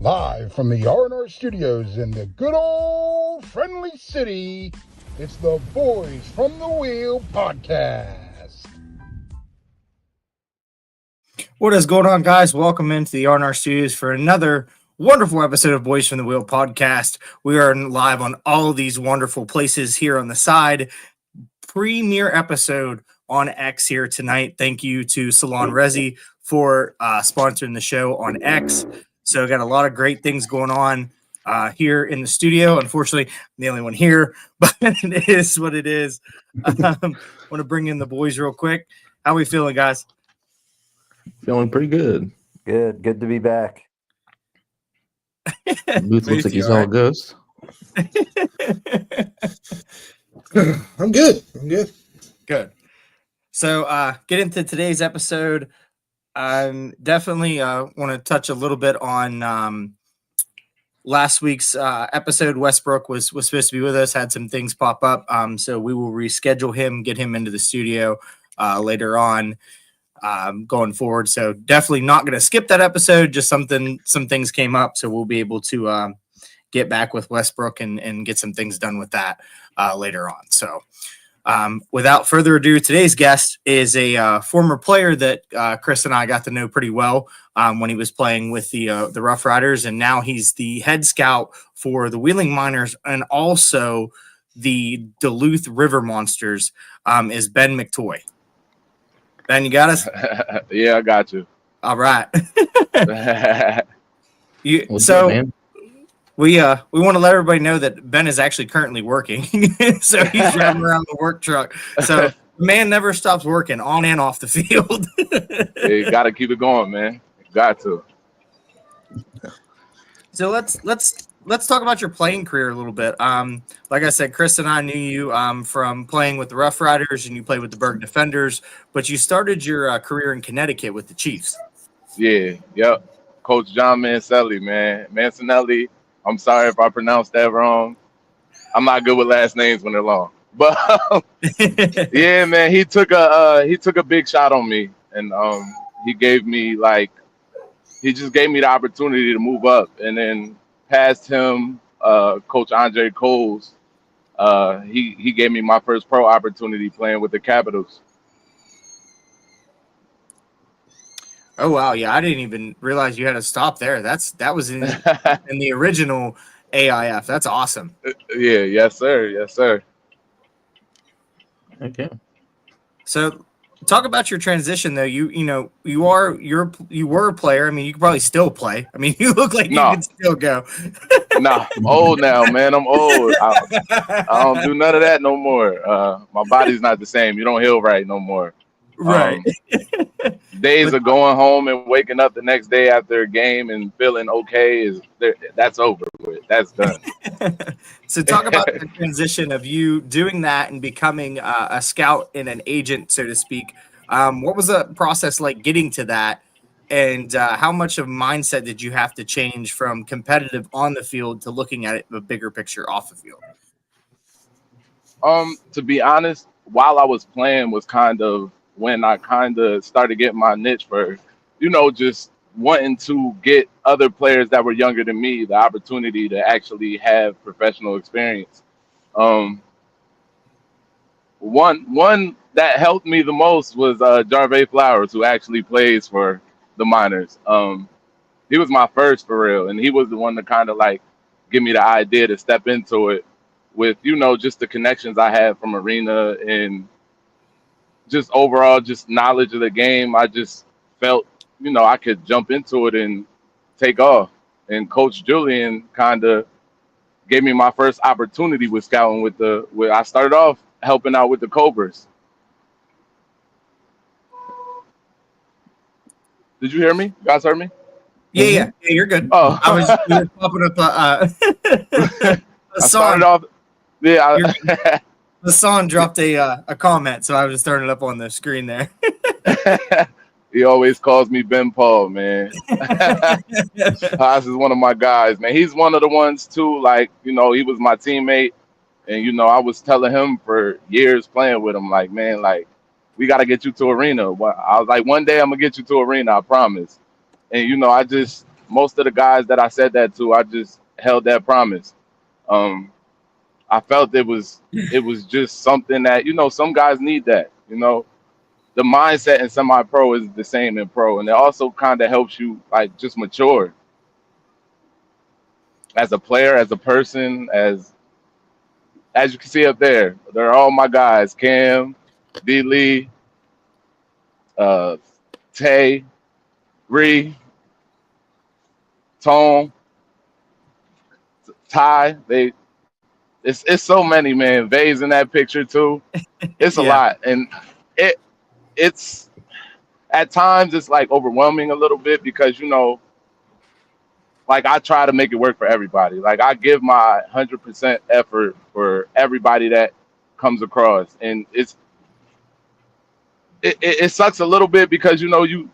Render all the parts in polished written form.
Live from the R&R studios in the good old friendly city, it's the Boys from the Wheel podcast. What is going on, guys? Welcome into the R&R studios for another wonderful episode of Boys from the Wheel podcast. We are live on all of these wonderful places here on the side. Premiere episode on X here tonight. Thank you to Salon Resi for sponsoring the show on X. So got a lot of great things going on here in the studio. Unfortunately, I'm the only one here, but it is what it is. Want to bring in the boys real quick. How we feeling, guys? Feeling pretty good. Good to be back. Booth looks like he's all ghost. I'm good. Good. So get into today's episode. Definitely want to touch a little bit on last week's episode. Westbrook was supposed to be with us, had some things pop up. So we will reschedule him, get him into the studio later on going forward. So definitely not going to skip that episode. Just some things came up. So we'll be able to get back with Westbrook and get some things done with that later on. So without further ado, today's guest is a former player that Chris and I got to know pretty well when he was playing with the Roughriders, and now he's the head scout for the Wheeling Miners and also the Duluth River Monsters. Is Ben Mctoy. Ben, you got us? Yeah, I got you. All right. What's up, man? We want to let everybody know that Ben is actually currently working. So he's driving around the work truck. So the man never stops working on and off the field. Yeah, you got to keep it going, man. You got to. So let's talk about your playing career a little bit. Like I said, Chris and I knew you from playing with the Roughriders, and you played with the Berg Defenders, but you started your career in Connecticut with the Chiefs. Yeah, yep. Coach John Mancinelli, man. Mancinelli. I'm sorry if I pronounced that wrong. I'm not good with last names when they're long. But yeah, man, he took a big shot on me, and he just gave me the opportunity to move up, and then past him, Coach Andre Coles, he gave me my first pro opportunity playing with the Capitals. Oh wow, yeah, I didn't even realize you had to stop there. That was in the original AIF. That's awesome. Yeah, yes sir. Okay. So talk about your transition though. You were a player. I mean, you could probably still play. I mean, you look like you could still go. Nah, I'm old now, man. I'm old. I don't do none of that no more. My body's not the same. You don't heal right no more. Right. Days of going home and waking up the next day after a game and feeling okay that's over with. That's done. So talk about the transition of you doing that and becoming a scout and an agent, so to speak. What was the process like getting to that, and how much of mindset did you have to change from competitive on the field to looking at it the bigger picture off the field? To be honest, while I was playing was kind of when I kind of started getting my niche for, just wanting to get other players that were younger than me the opportunity to actually have professional experience. One that helped me the most was Jarvey Flowers, who actually plays for the Miners. He was my first for real, and he was the one to kind of like give me the idea to step into it with, just the connections I had from arena and just overall just knowledge of the game. I just felt, I could jump into it and take off. And Coach Julian kind of gave me my first opportunity with scouting I started off helping out with the Cobras. Did you hear me? You guys heard me? Yeah, you're good. Oh, You were popping up a I song. started off. Yeah, The song dropped a comment, so I was just throwing it up on the screen there. He always calls me Ben Paul, man. Haas is one of my guys, man. He's one of the ones too. Like, he was my teammate, and I was telling him for years playing with him, like, man, like, we got to get you to arena. I was like, one day I'm gonna get you to arena, I promise. And I just most of the guys that I said that to, I just held that promise. Um, I felt it was just something that, some guys need that. The mindset in semi-pro is the same in pro, and it also kind of helps you like just mature as a player, as a person, as you can see up there. They're all my guys: Cam, D. Lee, Tay, Ree, Tone, Ty. It's so many, man. Vay's in that picture too. It's a Yeah. lot, and it's at times it's like overwhelming a little bit because like I try to make it work for everybody. Like I give my 100% effort for everybody that comes across, and it sucks a little bit because you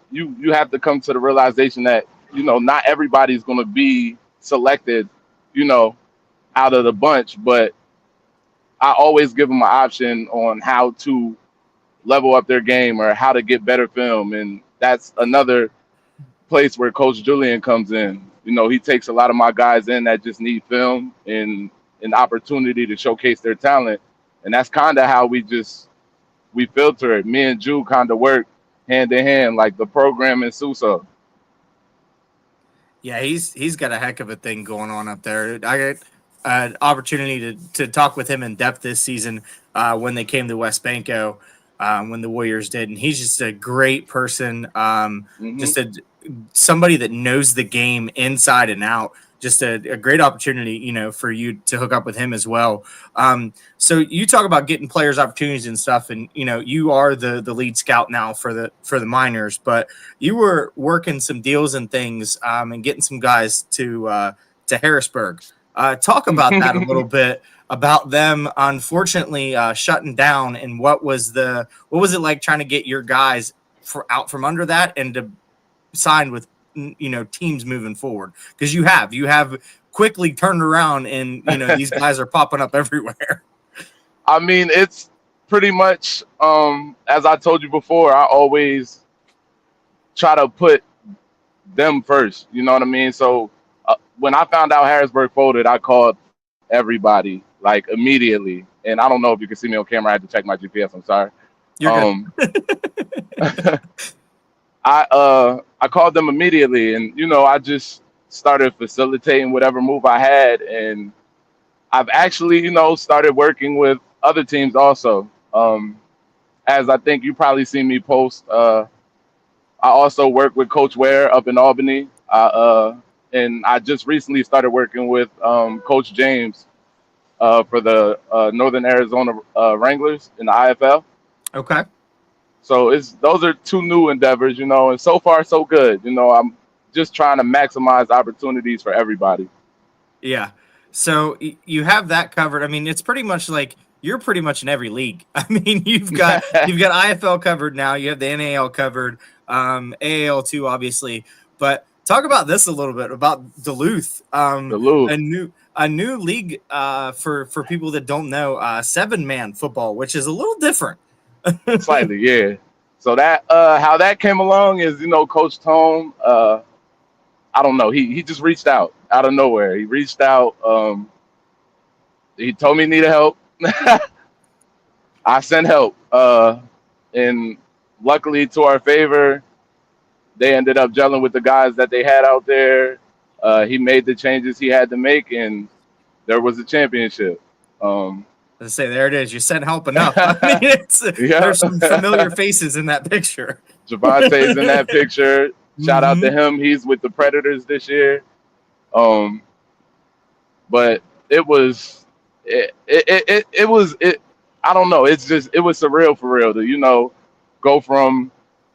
have to come to the realization that not everybody's going to be selected, out of the bunch, but I always give them an option on how to level up their game or how to get better film, and that's another place where Coach Julian comes in. He takes a lot of my guys in that just need film and an opportunity to showcase their talent, and that's kind of how we filter it. Me and Ju kind of work hand in hand, like the program in Suso. Yeah, he's got a heck of a thing going on up there. I got an opportunity to talk with him in depth this season when they came to West Banco, when the Warriors did, and he's just a great person. Just somebody that knows the game inside and out. Just a great opportunity, for you to hook up with him as well. So you talk about getting players opportunities and stuff, and you are the lead scout now for the Miners, but you were working some deals and things, and getting some guys to Harrisburg. Talk about that a little bit, about them unfortunately shutting down, and what was it like trying to get your guys out from under that and to sign with teams moving forward, because you have quickly turned around, and these guys are popping up everywhere. I mean, it's pretty much as I told you before, I always try to put them first, you know what I mean? So when I found out Harrisburg folded, I called everybody like immediately, and I don't know if you can see me on camera. I had to check my GPS. I'm sorry. You're good. I called them immediately, and I just started facilitating whatever move I had, and I've actually started working with other teams also. As I think you probably seen me post, I also work with Coach Ware up in Albany, and I just recently started working with Coach James for the Northern Arizona Wranglers in the IFL. Okay. So those are two new endeavors, and so far so good. I'm just trying to maximize opportunities for everybody. Yeah. So you have that covered. I mean, it's pretty much like you're pretty much in every league. I mean, you've got IFL covered now. You have the NAL covered, AAL too, obviously. But talk about this a little bit about Duluth. Duluth. A new league for people that don't know, 7-man football, which is a little different. Slightly, yeah. So that how that came along is, Coach Tone, I don't know, he just reached out of nowhere. He reached out, he told me he needed help. I sent help, and luckily to our favor, they ended up gelling with the guys that they had out there. He made the changes he had to make, and there was a championship. Let's say there it is. You sent help enough. I mean, there's some familiar faces in that picture. Javante's in that picture. Shout out to him. He's with the Predators this year. But it was I don't know. It was surreal for real to go from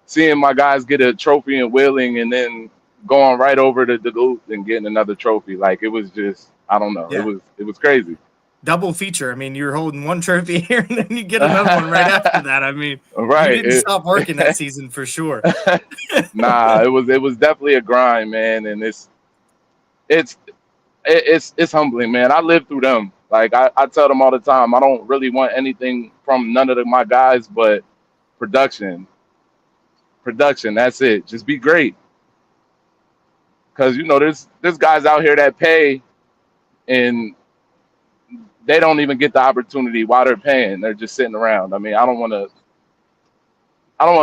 seeing my guys get a trophy in Wheeling and then going right over to Duluth and getting another trophy. Like it was just, I don't know. Yeah. It was crazy. Double feature. I mean, you're holding one trophy here and then you get another one right after that. I mean, right. You didn't stop working that season for sure. Nah, it was definitely a grind, man, and it's humbling, man. I live through them. Like I tell them all the time, I don't really want anything from none of my guys, but production. That's it. Just be great. because there's guys out here that pay and they don't even get the opportunity while they're paying. They're just sitting around. I mean, I don't want to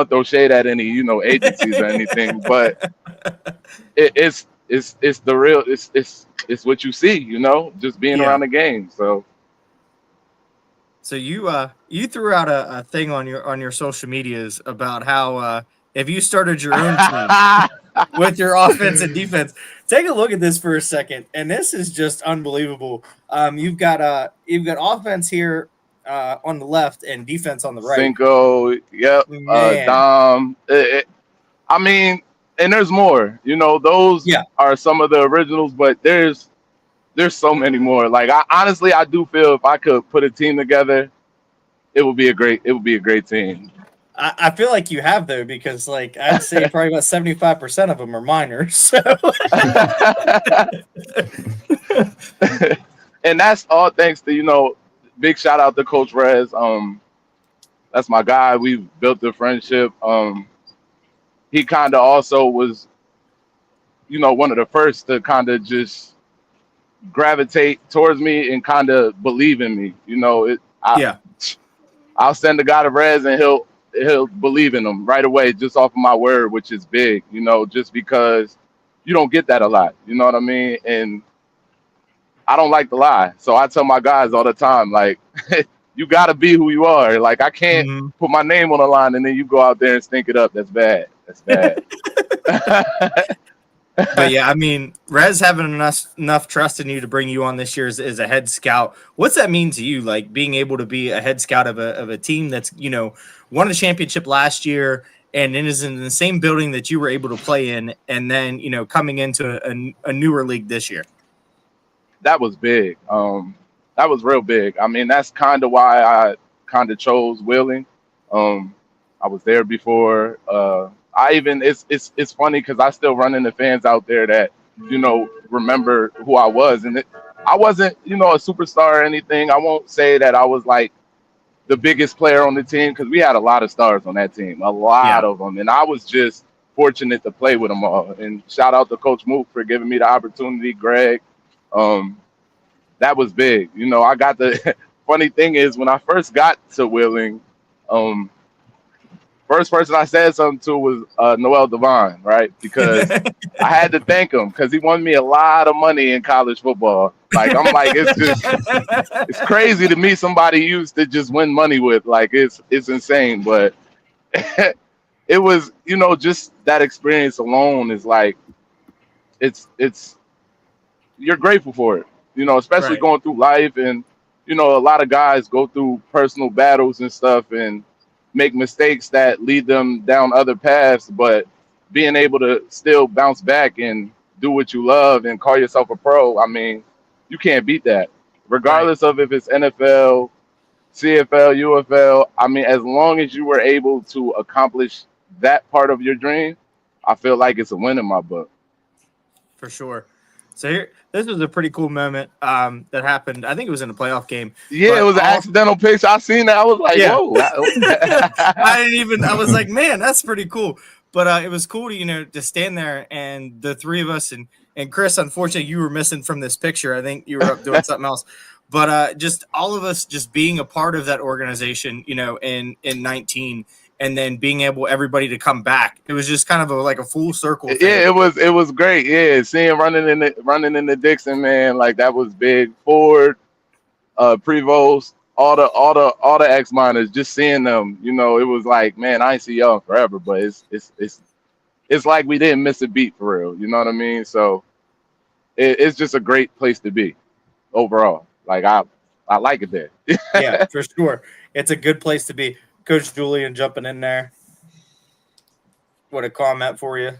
throw shade at any agencies or anything, but it's the real it's what you see, just being around the game. So you threw out a thing on your social medias about how if you started your own team with your offense and defense. Take a look at this for a second, and this is just unbelievable. You've got offense here on the left and defense on the right. Cinco, yep, Dom. I mean, and there's more. Those are some of the originals, but there's so many more. Like I do feel if I could put a team together, it would be a great team. I feel like you have though, because like I'd say probably about 75% of them are minors. So. And that's all thanks to big shout out to Coach Rez. That's my guy. We've built a friendship. He kind of also was, one of the first to kind of just gravitate towards me and kind of believe in me. I'll send the guy to Rez and he'll believe in him right away just off of my word, which is big, just because you don't get that a lot. You know what I mean? And I don't like to lie. So I tell my guys all the time, like, you got to be who you are. Like, I can't put my name on the line and then you go out there and stink it up. That's bad. That's bad. But yeah, I mean, Rez having enough trust in you to bring you on this year as a head scout. What's that mean to you? Like being able to be a head scout of a team that's, won a championship last year and then is in the same building that you were able to play in. And then, coming into a newer league this year. That was big. That was real big. I mean, that's kind of why I kind of chose Wheeling. I was there before. It's funny because I still run into fans out there that, remember who I was. And I wasn't, a superstar or anything. I won't say that I was like the biggest player on the team because we had a lot of stars on that team, a lot of them. And I was just fortunate to play with them all. And shout out to Coach Mook for giving me the opportunity, Greg. That was big. I got the funny thing is when I first got to Wheeling, first person I said something to was Noel Devine, right? Because I had to thank him because he won me a lot of money in college football. Like, I'm like, it's crazy to meet somebody you used to just win money with. Like, it's insane. But it was, just that experience alone is like, you're grateful for it, especially going through life. And, a lot of guys go through personal battles and stuff and make mistakes that lead them down other paths, but being able to still bounce back and do what you love and call yourself a pro, I mean, you can't beat that. Regardless of if it's NFL, CFL, UFL, I mean, as long as you were able to accomplish that part of your dream, I feel like it's a win in my book. For sure. So this was a pretty cool moment that happened. I think it was in a playoff game. Yeah, it was an accidental pitch. I seen that. I was like, whoa. I was like, man, that's pretty cool. But it was cool to, to stand there and the three of us and Chris, unfortunately, you were missing from this picture. I think you were up doing something else. But just all of us just being a part of that organization, in 19 and then being able everybody to come back. It was just kind of like a full circle thing. Yeah, it was great. Yeah, seeing running in the Dixon, man, like that was big. Ford, Prevost, all the ex miners, just seeing them, it was like, man, I ain't see y'all forever, but it's like we didn't miss a beat for real. You know what I mean? So it's just a great place to be overall. Like I like it there. Yeah, for sure. It's a good place to be. Coach Julian jumping in there. What a comment for you.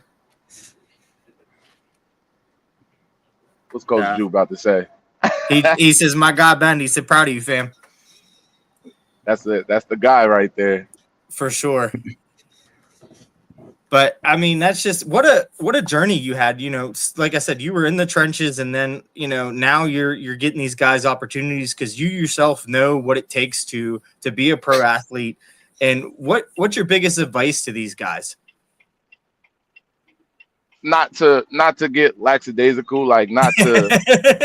What's Coach Ju about to say? He says, my guy, Ben, he said, proud of you, fam. That's it. That's the guy right there. For sure. But I mean, that's just what a journey you had. Like I said, you were in the trenches, and then now you're getting these guys opportunities because you yourself know what it takes to be a pro athlete. And what's your biggest advice to these guys? not to get lackadaisical, like not to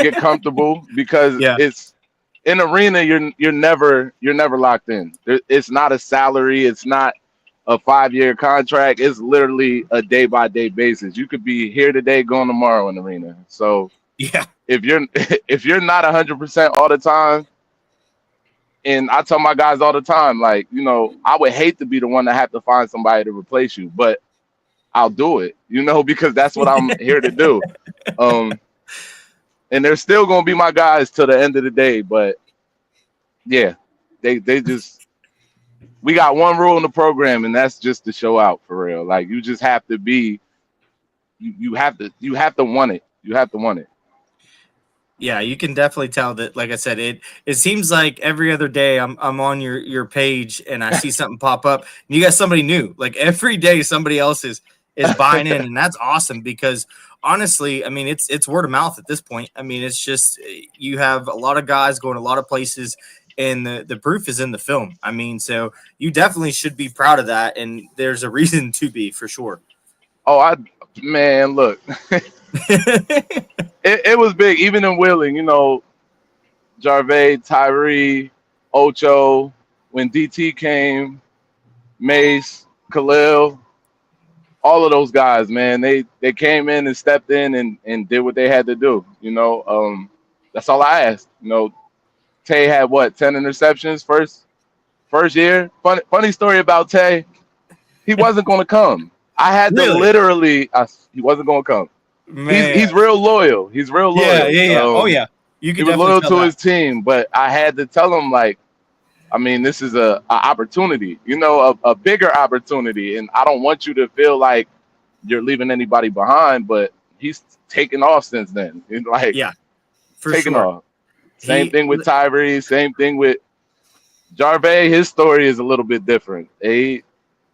get comfortable, because Yeah. it's in arena. You're never locked in. It's not a salary. It's not a 5-year contract. It's literally a day by day basis. You could be here today, going tomorrow in arena. So Yeah. if you're if you're not 100% all the time, and I tell my guys all the time, like, I would hate to be the one to have to find somebody to replace you, but I'll do it, because that's what I'm here to do. And they're still gonna be my guys till the end of the day. But yeah, they just we got one rule in the program, and that's just to show out for real. Like, you just have to be, you have to want it. You have to want it. Yeah, you can definitely tell that. Like I said, it seems like every other day I'm on your page and I see something pop up. And you got somebody new. Like every day, somebody else is buying in, and that's awesome because honestly, I mean, it's word of mouth at this point. I mean, it's just you have a lot of guys going a lot of places, and the proof is in the film. I mean, so you definitely should be proud of that, and there's a reason to be for sure. Oh, man, look. It was big, even in Wheeling, Jarvey, Tyree, Ocho, when DT came, Mace, Khalil, all of those guys, man, they came in and stepped in and did what they had to do. That's all I asked. Tay had what, 10 interceptions first year. Funny story about Tay. He wasn't going to come. I had to literally. He wasn't going to come. Man. He's real loyal. He's real loyal. Yeah. Oh yeah. You can he was loyal to his team, but I had to tell him, like, I mean, this is a opportunity, a bigger opportunity, and I don't want you to feel like you're leaving anybody behind. But he's taken off since then. Like, yeah, for taken sure. off. Same thing with Tyree. Same thing with Jarvey. His story is a little bit different.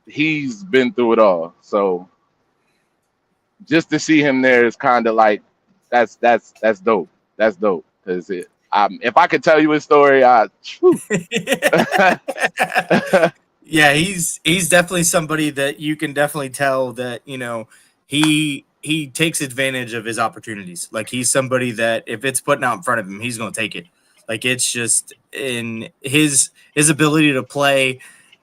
He's been through it all, so just to see him there is kind of like that's dope. That's dope because if I could tell you his story, yeah, he's definitely somebody that you can definitely tell that he takes advantage of his opportunities. Like, he's somebody that if it's putting out in front of him, he's going to take it. Like, it's just in his ability to play.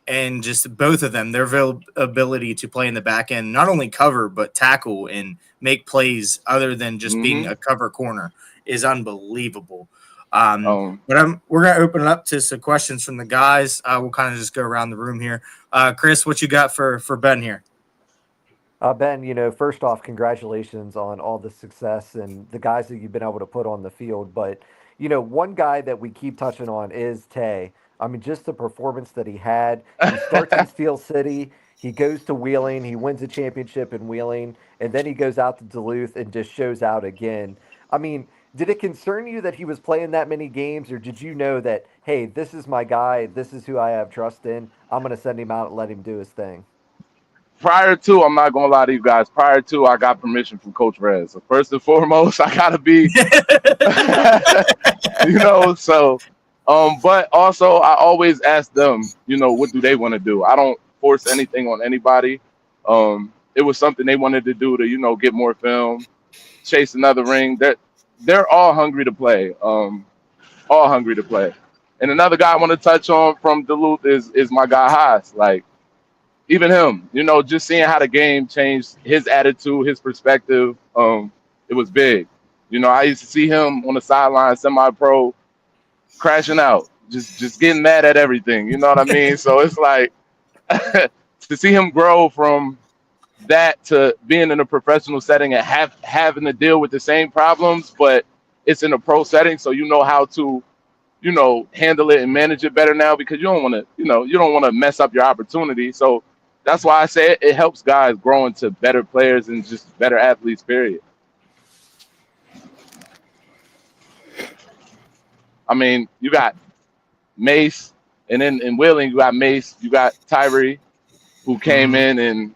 And just both of them, their ability to play in the back end, not only cover, but tackle and make plays other than just being a cover corner is unbelievable. But we're going to open it up to some questions from the guys. We'll kind of just go around the room here. Chris, what you got for Ben here? Ben, first off, congratulations on all the success and the guys that you've been able to put on the field. But, one guy that we keep touching on is Tay. I mean, just the performance that he had. He starts in Steel City. He goes to Wheeling. He wins a championship in Wheeling. And then he goes out to Duluth and just shows out again. I mean, did it concern you that he was playing that many games? Or did you know that, hey, this is my guy. This is who I have trust in. I'm going to send him out and let him do his thing? Prior to, I'm not going to lie to you guys, I got permission from Coach Rez. So first and foremost, I got to be, so... but also I always ask them, what do they want to do? I don't force anything on anybody. It was something they wanted to do to, get more film, chase another ring. They're all hungry to play. All hungry to play. And another guy I want to touch on from Duluth is my guy Haas. Like, even him, just seeing how the game changed his attitude, his perspective. It was big. I used to see him on the sideline, semi-pro, crashing out, just getting mad at everything. You know what I mean? So it's like to see him grow from that to being in a professional setting and having to deal with the same problems, but it's in a pro setting, so you know how to, handle it and manage it better now, because you don't want to, you don't want to mess up your opportunity. So that's why I say it helps guys grow into better players and just better athletes, period. I mean, you got Mace, and then in Wheeling, you got Mace, you got Tyree, who came in and,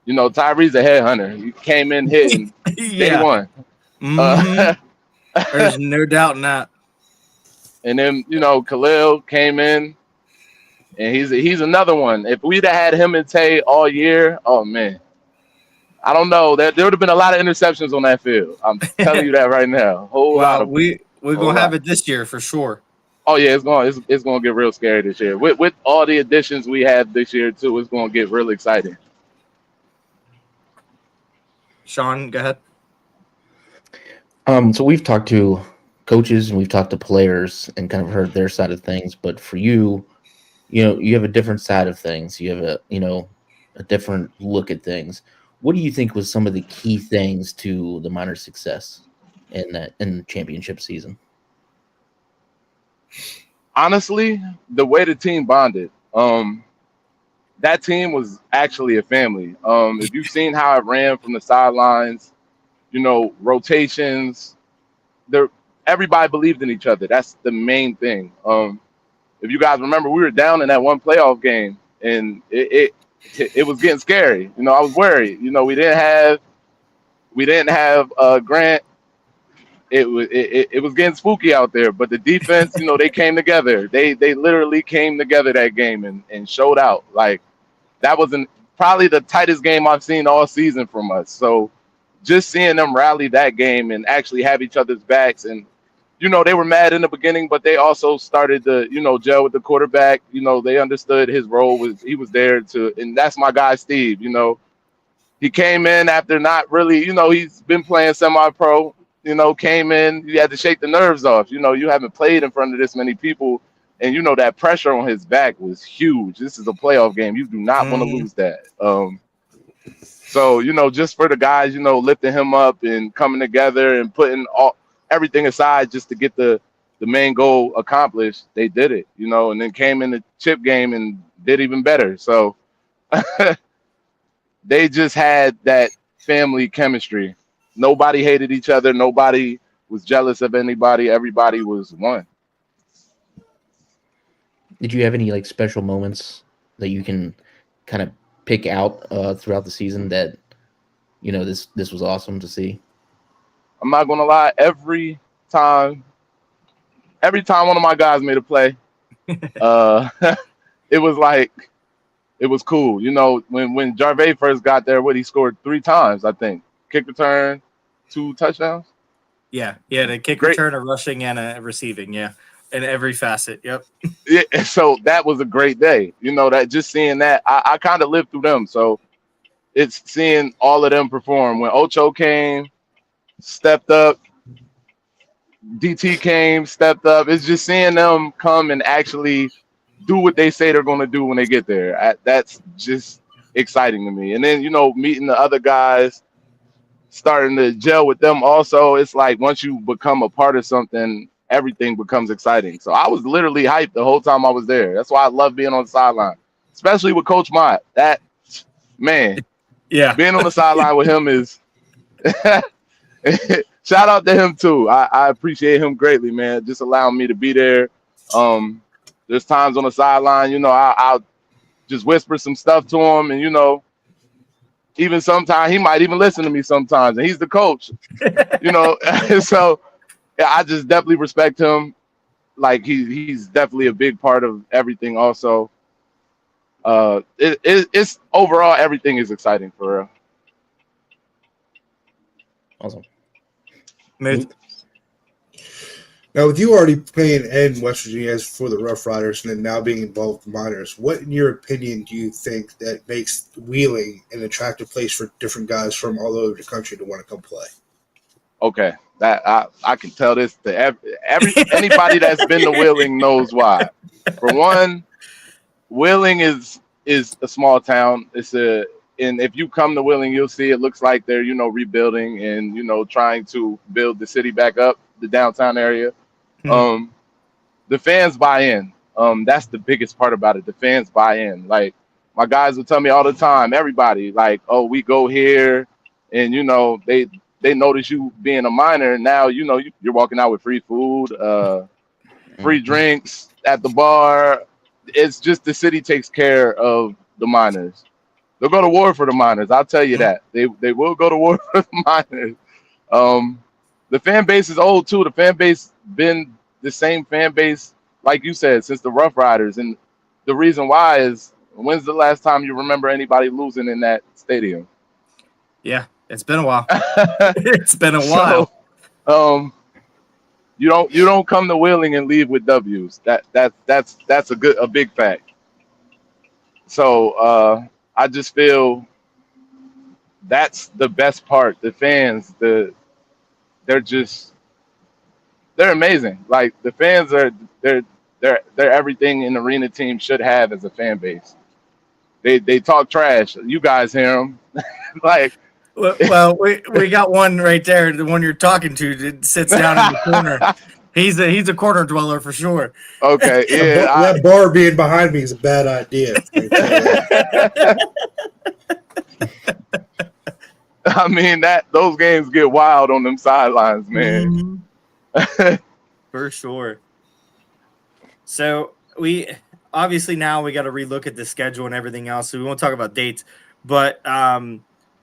Tyree's a headhunter. He came in hitting day one. There's no doubt in that. And then, Khalil came in, and he's another one. If we'd have had him and Tay all year, oh, man, I don't know. There would have been a lot of interceptions on that field. I'm telling you that right now. A whole lot Well, of we're whole gonna have lot. it this year for sure. Oh yeah, it's going to get real scary this year. With all the additions we have this year too, it's going to get real exciting. Sean, go ahead. So we've talked to coaches and we've talked to players and kind of heard their side of things. But for you, you have a different side of things. You have a different look at things. What do you think was some of the key things to the Miners' success in the championship season? Honestly, the way the team bonded. That team was actually a family. If you've seen how it ran from the sidelines, rotations, there everybody believed in each other. That's the main thing. If you guys remember, we were down in that one playoff game, and it was getting scary. I was worried. We didn't have Grant. It was getting spooky out there, but the defense, they came together. They literally came together that game and showed out. Like that was probably the tightest game I've seen all season from us. So just seeing them rally that game and actually have each other's backs, and they were mad in the beginning, but they also started to gel with the quarterback. They understood his role he was there and that's my guy Steve. He came in after not really, he's been playing semi-pro. Came in, you had to shake the nerves off. You haven't played in front of this many people, and that pressure on his back was huge. This is a playoff game. You do not want to lose that. So just for the guys, lifting him up and coming together and putting everything aside just to get the main goal accomplished, they did it. And then came in the chip game and did even better. So they just had that family chemistry. Nobody hated each other. Nobody was jealous of anybody. Everybody was one. Did you have any special moments that you can kind of pick out throughout the season that this was awesome to see? I'm not gonna lie. Every time one of my guys made a play, it was cool. When Jarvey first got there, he scored 3 times, I think. Kick return, 2 touchdowns. Yeah, the kick return, a rushing, and a receiving. Yeah, in every facet. Yep. Yeah, so that was a great day. That just seeing that, I kind of lived through them. So it's seeing all of them perform. When Ocho came, stepped up. DT came, stepped up. It's just seeing them come and actually do what they say they're going to do when they get there. That's just exciting to me. And then, meeting the other guys, starting to gel with them also. It's like once you become a part of something, everything becomes exciting. So I was literally hyped the whole time I was there. That's why I love being on the sideline, especially with Coach Mott. That, man, yeah, being on the sideline with him is shout out to him too. I appreciate him greatly, man. Just allowing me to be there. There's times on the sideline, I'll just whisper some stuff to him, and even sometimes he might even listen to me sometimes, and he's the coach, So yeah, I just definitely respect him. Like he's definitely a big part of everything. Also, it's overall everything is exciting for real. Awesome. Now, with you already playing in West Virginia as for the Roughriders and then now being involved with the Miners, what, in your opinion, do you think that makes Wheeling an attractive place for different guys from all over the country to want to come play? Okay, that I can tell this to anybody that's been to Wheeling knows why. For one, Wheeling is a small town. And if you come to Wheeling, you'll see it looks like they're rebuilding and trying to build the city back up, the downtown area. The fans buy in. That's the biggest part about it. The fans buy in. Like my guys will tell me all the time, everybody, like, oh, we go here, and they notice you being a Miner, and now you're walking out with free food, free drinks at the bar. It's just the city takes care of the Miners. They'll go to war for the Miners. I'll tell you that. They will go to war for the Miners. The fan base is old too. The fan base been the same fan base, like you said, since the Roughriders. And the reason why is, when's the last time you remember anybody losing in that stadium? Yeah, it's been a while. It's been a while. So, you don't come to Wheeling and leave with W's. That's a big fact. So I just feel that's the best part. The fans, they're just they're amazing. Like the fans they're everything an arena team should have as a fan base. They talk trash. You guys hear them. Like, Well, we got one right there. The one you're talking to that sits down in the corner. He's a corner dweller for sure. okay, yeah. That bar being behind me is a bad idea. I mean those games get wild on them sidelines, man. For sure. So we obviously now we got to relook at the schedule and everything else. So we won't talk about dates, but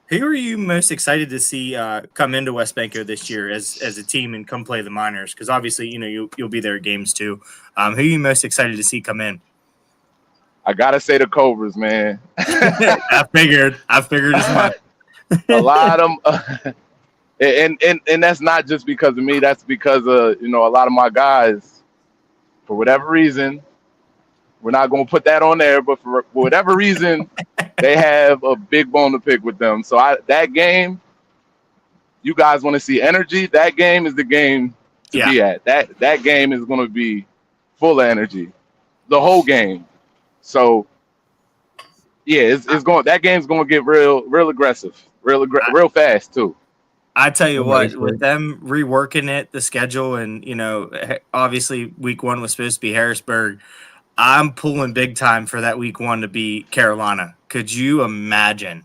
who are you most excited to see come into West Banco this year as a team and come play the Miners? Because obviously, you'll be there at games too. Who are you most excited to see come in? I gotta say the Cobras, man. I figured as much. A lot of them, and that's not just because of me. That's because of a lot of my guys. For whatever reason, we're not going to put that on there, but for whatever reason, they have a big bone to pick with them. So that game, you guys want to see energy? That game is the game to be at. That game is going to be full of energy, the whole game. So yeah, it's going. That game's going to get real aggressive, real fast too. I tell you what, with them reworking the schedule, and obviously week 1 was supposed to be Harrisburg. I'm pulling big time for that week 1 to be Carolina. Could you imagine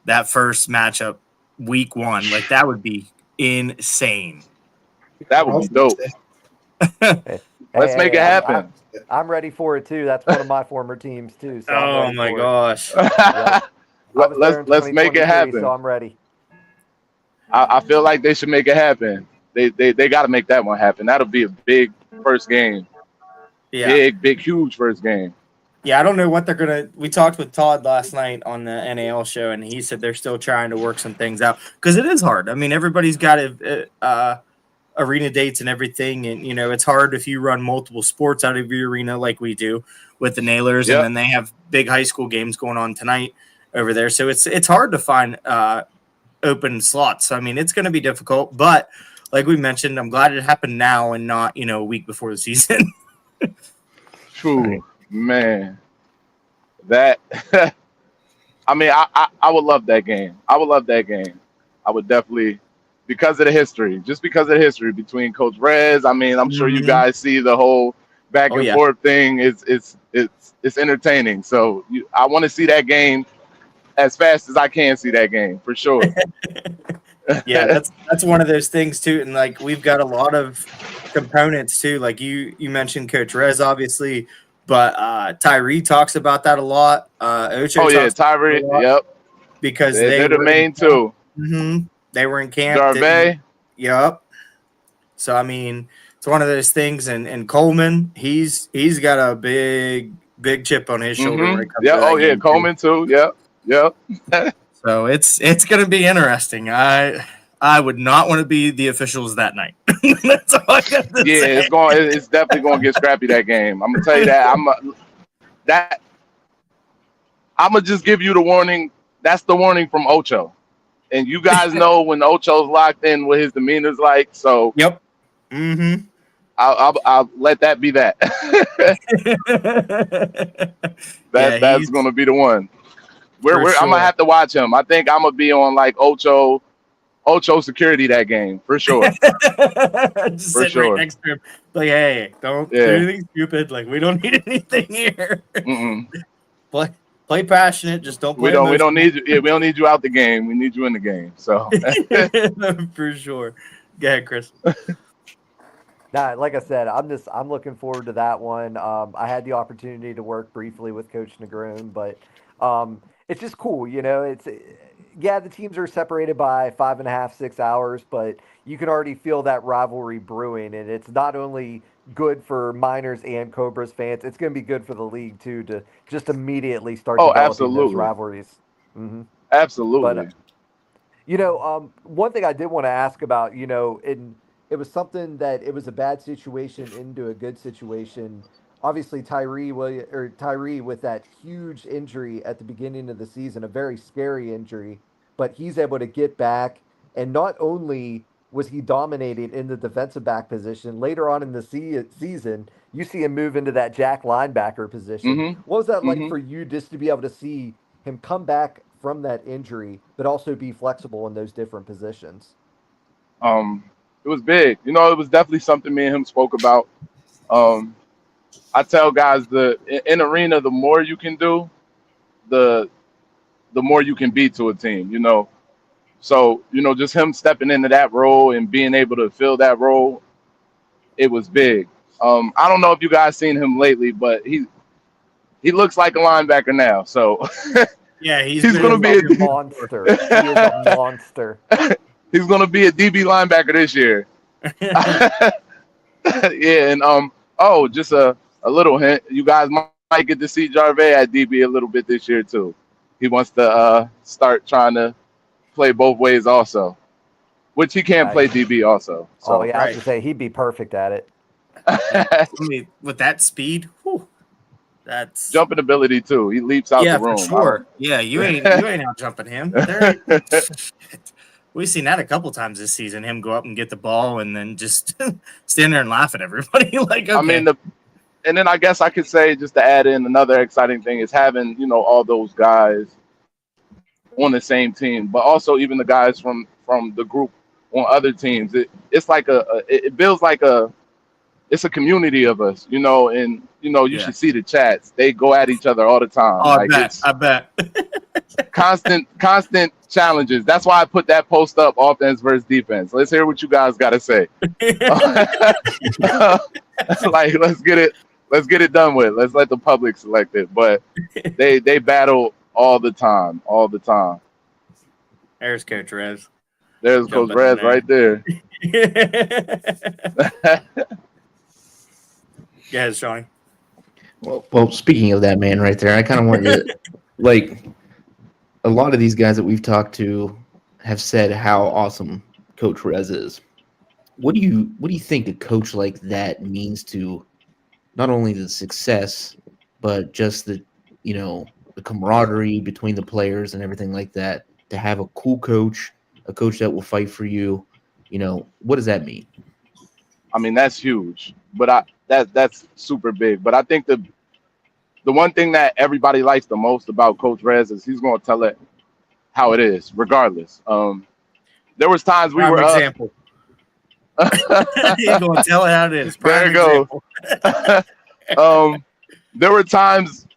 that first matchup week 1? Like that would be insane. That would be dope. Let's make it happen. I'm ready for it too. That's one of my former teams too. So oh my gosh! Let's make it happen. So I'm ready. I feel like they should make it happen. They got to make that one happen. That'll be a big first game. Yeah. Big, huge first game. Yeah, I don't know what they're going to – we talked with Todd last night on the NAL show, and he said they're still trying to work some things out because it is hard. I mean, everybody's got arena dates and everything, and, it's hard if you run multiple sports out of your arena like we do with the Nailers, and then they have big high school games going on tonight over there. So it's hard to find open slots. I mean, it's going to be difficult, but like we mentioned, I'm glad it happened now and not, a week before the season. True, man. That I mean, I would love that game. I would definitely, because of the history, between Coach Rez. I mean, I'm sure you guys see the whole back and forth thing. It's entertaining. So I want to see that game as fast as I can see that game for sure. Yeah, that's one of those things too, and like we've got a lot of components too. Like you mentioned Coach Rez, obviously, but Tyree talks about that a lot. Ocho Tyree, yep, because they're the main two. Mm-hmm. They were in camp. Jarvey, yep. So I mean, it's one of those things, and Coleman, he's got a big chip on his shoulder. When it comes to that Coleman too. Yep. So it's going to be interesting. I would not want to be the officials that night. That's all I got to say. It's definitely going to get scrappy that game. I'm gonna tell you that. I'm gonna just give you the warning. That's the warning from Ocho, and you guys know when Ocho's locked in, what his demeanor's like. So yep. Mm-hmm. I'll let that be that. That's going to be the one. I'm gonna have to watch him. I think I'm gonna be on like Ocho security that game for sure. Just for sure. Right next to him, like, hey, don't do anything stupid. Like, we don't need anything here. Play passionate. Just don't play. We don't need you. Yeah, we don't need you out the game. We need you in the game. So for sure. Go ahead, Chris. Nah, like I said, I'm looking forward to that one. I had the opportunity to work briefly with Coach Negron, but it's just cool, It's the teams are separated by 5.5, 6 hours, but you can already feel that rivalry brewing, and it's not only good for Miners and Cobras fans, it's going to be good for the league too to just immediately start developing those rivalries. Mm-hmm. Absolutely. One thing I did want to ask about, it was something that it was a bad situation into a good situation. Obviously, Tyree with that huge injury at the beginning of the season, a very scary injury, but he's able to get back. And not only was he dominating in the defensive back position, later on in the season, you see him move into that jack linebacker position. Mm-hmm. What was that like Mm-hmm. for you just to be able to see him come back from that injury, but also be flexible in those different positions? It was big. It was definitely something me and him spoke about. Um, I tell guys in arena, the more you can do, the more you can be to a team. So just him stepping into that role and being able to fill that role, it was big. I don't know if you guys seen him lately, but he looks like a linebacker now. So Yeah, he's he's been gonna be a monster. He is a monster. he's gonna be a DB linebacker this year. Yeah, and just a little hint, you guys might get to see Jarvey at DB a little bit this year too. He wants to start trying to play both ways also, which he can play DB also. So. Oh yeah, I was to say he'd be perfect at it. I mean, with that speed, that's jumping ability too. He leaps out the room. For sure. Yeah, you ain't out jumping him. We've seen that a couple times this season. Him go up and get the ball and then just stand there and laugh at everybody. Like, okay. I mean, and then I guess I could say, just to add in another exciting thing, is having all those guys on the same team, but also even the guys from the group on other teams. It's like it builds like it's a community of us, and you should see the chats. They go at each other all the time. Oh, I bet. constant challenges. That's why I put that post up, offense versus defense. Let's hear what you guys got to say. Like, let's get it done with. Let's let the public select it. But they battle all the time. There's Coach Rez. There's Coach Rez right there. Go ahead, Shawnee. Well, speaking of that man right there, I kind of want you to, like, a lot of these guys that we've talked to have said how awesome Coach Rez is. What do you think a coach like that means to not only the success, but just the camaraderie between the players and everything like that? To have a cool coach, a coach that will fight for you, what does that mean? I mean, that's huge, but that's super big. But I think the one thing that everybody likes the most about Coach Rez is he's going to tell it how it is, regardless. There was times we were example. He's going to tell it how it is. There you go. There were times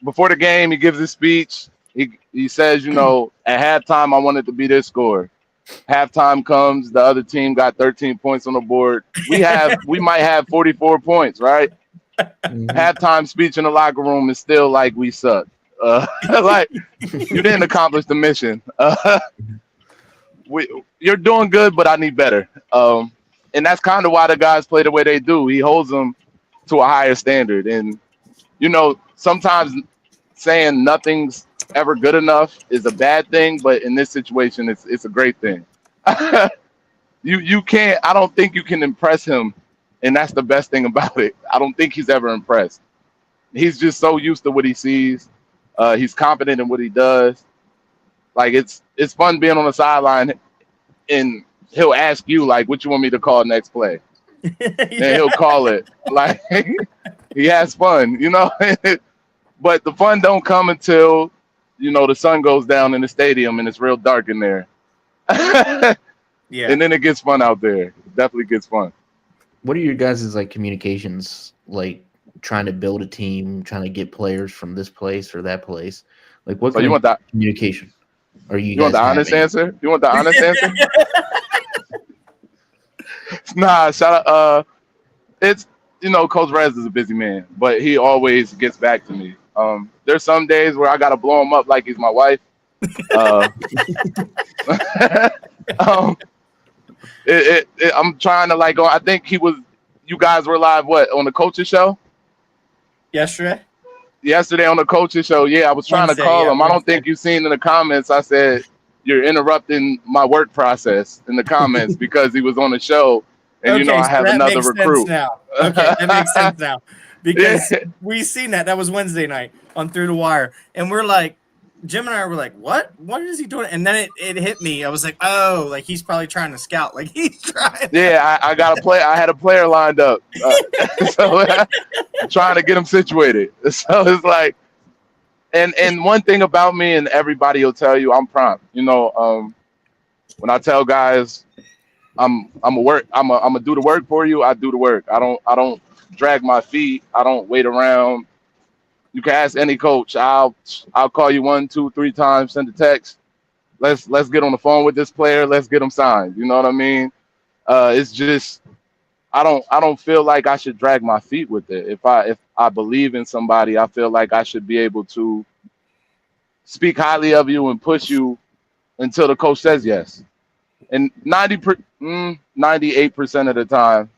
before the game he gives his speech. He says, at halftime I wanted to be this score. Halftime comes, the other team got 13 points on the board. We might have 44 points, right? Halftime speech in the locker room is still like, we suck. Like, you didn't accomplish the mission. You're doing good, but I need better. And that's kind of why the guys play the way they do. He holds them to a higher standard. And, sometimes saying nothing's ever good enough is a bad thing, but in this situation, it's a great thing. You can't. I don't think you can impress him, and that's the best thing about it. I don't think he's ever impressed. He's just so used to what he sees. He's confident in what he does. Like, it's fun being on the sideline, and he'll ask you, like, what you want me to call next play, and he'll call it. Like, he has fun, But the fun don't come until the sun goes down in the stadium and it's real dark in there. Yeah. And then it gets fun out there. It definitely gets fun. What are your guys' communications, like trying to build a team, trying to get players from this place or that place? Like, what kind of communication are you want the honest answer? You want the honest answer? Nah, shout out. It's Coach Rez is a busy man, but he always gets back to me. There's some days where I gotta blow him up like he's my wife. I'm trying to I think you guys were live on the coaches show? Yesterday on the coaches show. Yeah, I was trying to call him. I don't think you've seen in the comments. I said you're interrupting my work process in the comments because he was on the show, and you know Okay, I so have that another makes sense recruit. now. Okay, that makes sense now because Yeah, we seen that. That was Wednesday night on Through the Wire, and we're like, Jim and I were like, "What? What is he doing?" And then it hit me. I was like, "Oh, like he's probably trying to scout. Like he's trying." yeah, I got a play. I had a player lined up, so trying to get him situated. So it's like, and one thing about me, and everybody will tell you, I'm prompt. You know, when I tell guys I'm a work, I'm a do the work for you. I do the work. I don't drag my feet. I don't wait around. You can ask any coach. I'll call you 1, 2, 3 times. Send a text. Let's get on the phone with this player. Let's get him signed. You know what I mean? It's just I don't feel like I should drag my feet with it. If I believe in somebody, I feel like I should be able to speak highly of you and push you until the coach says yes. And 98% of the time,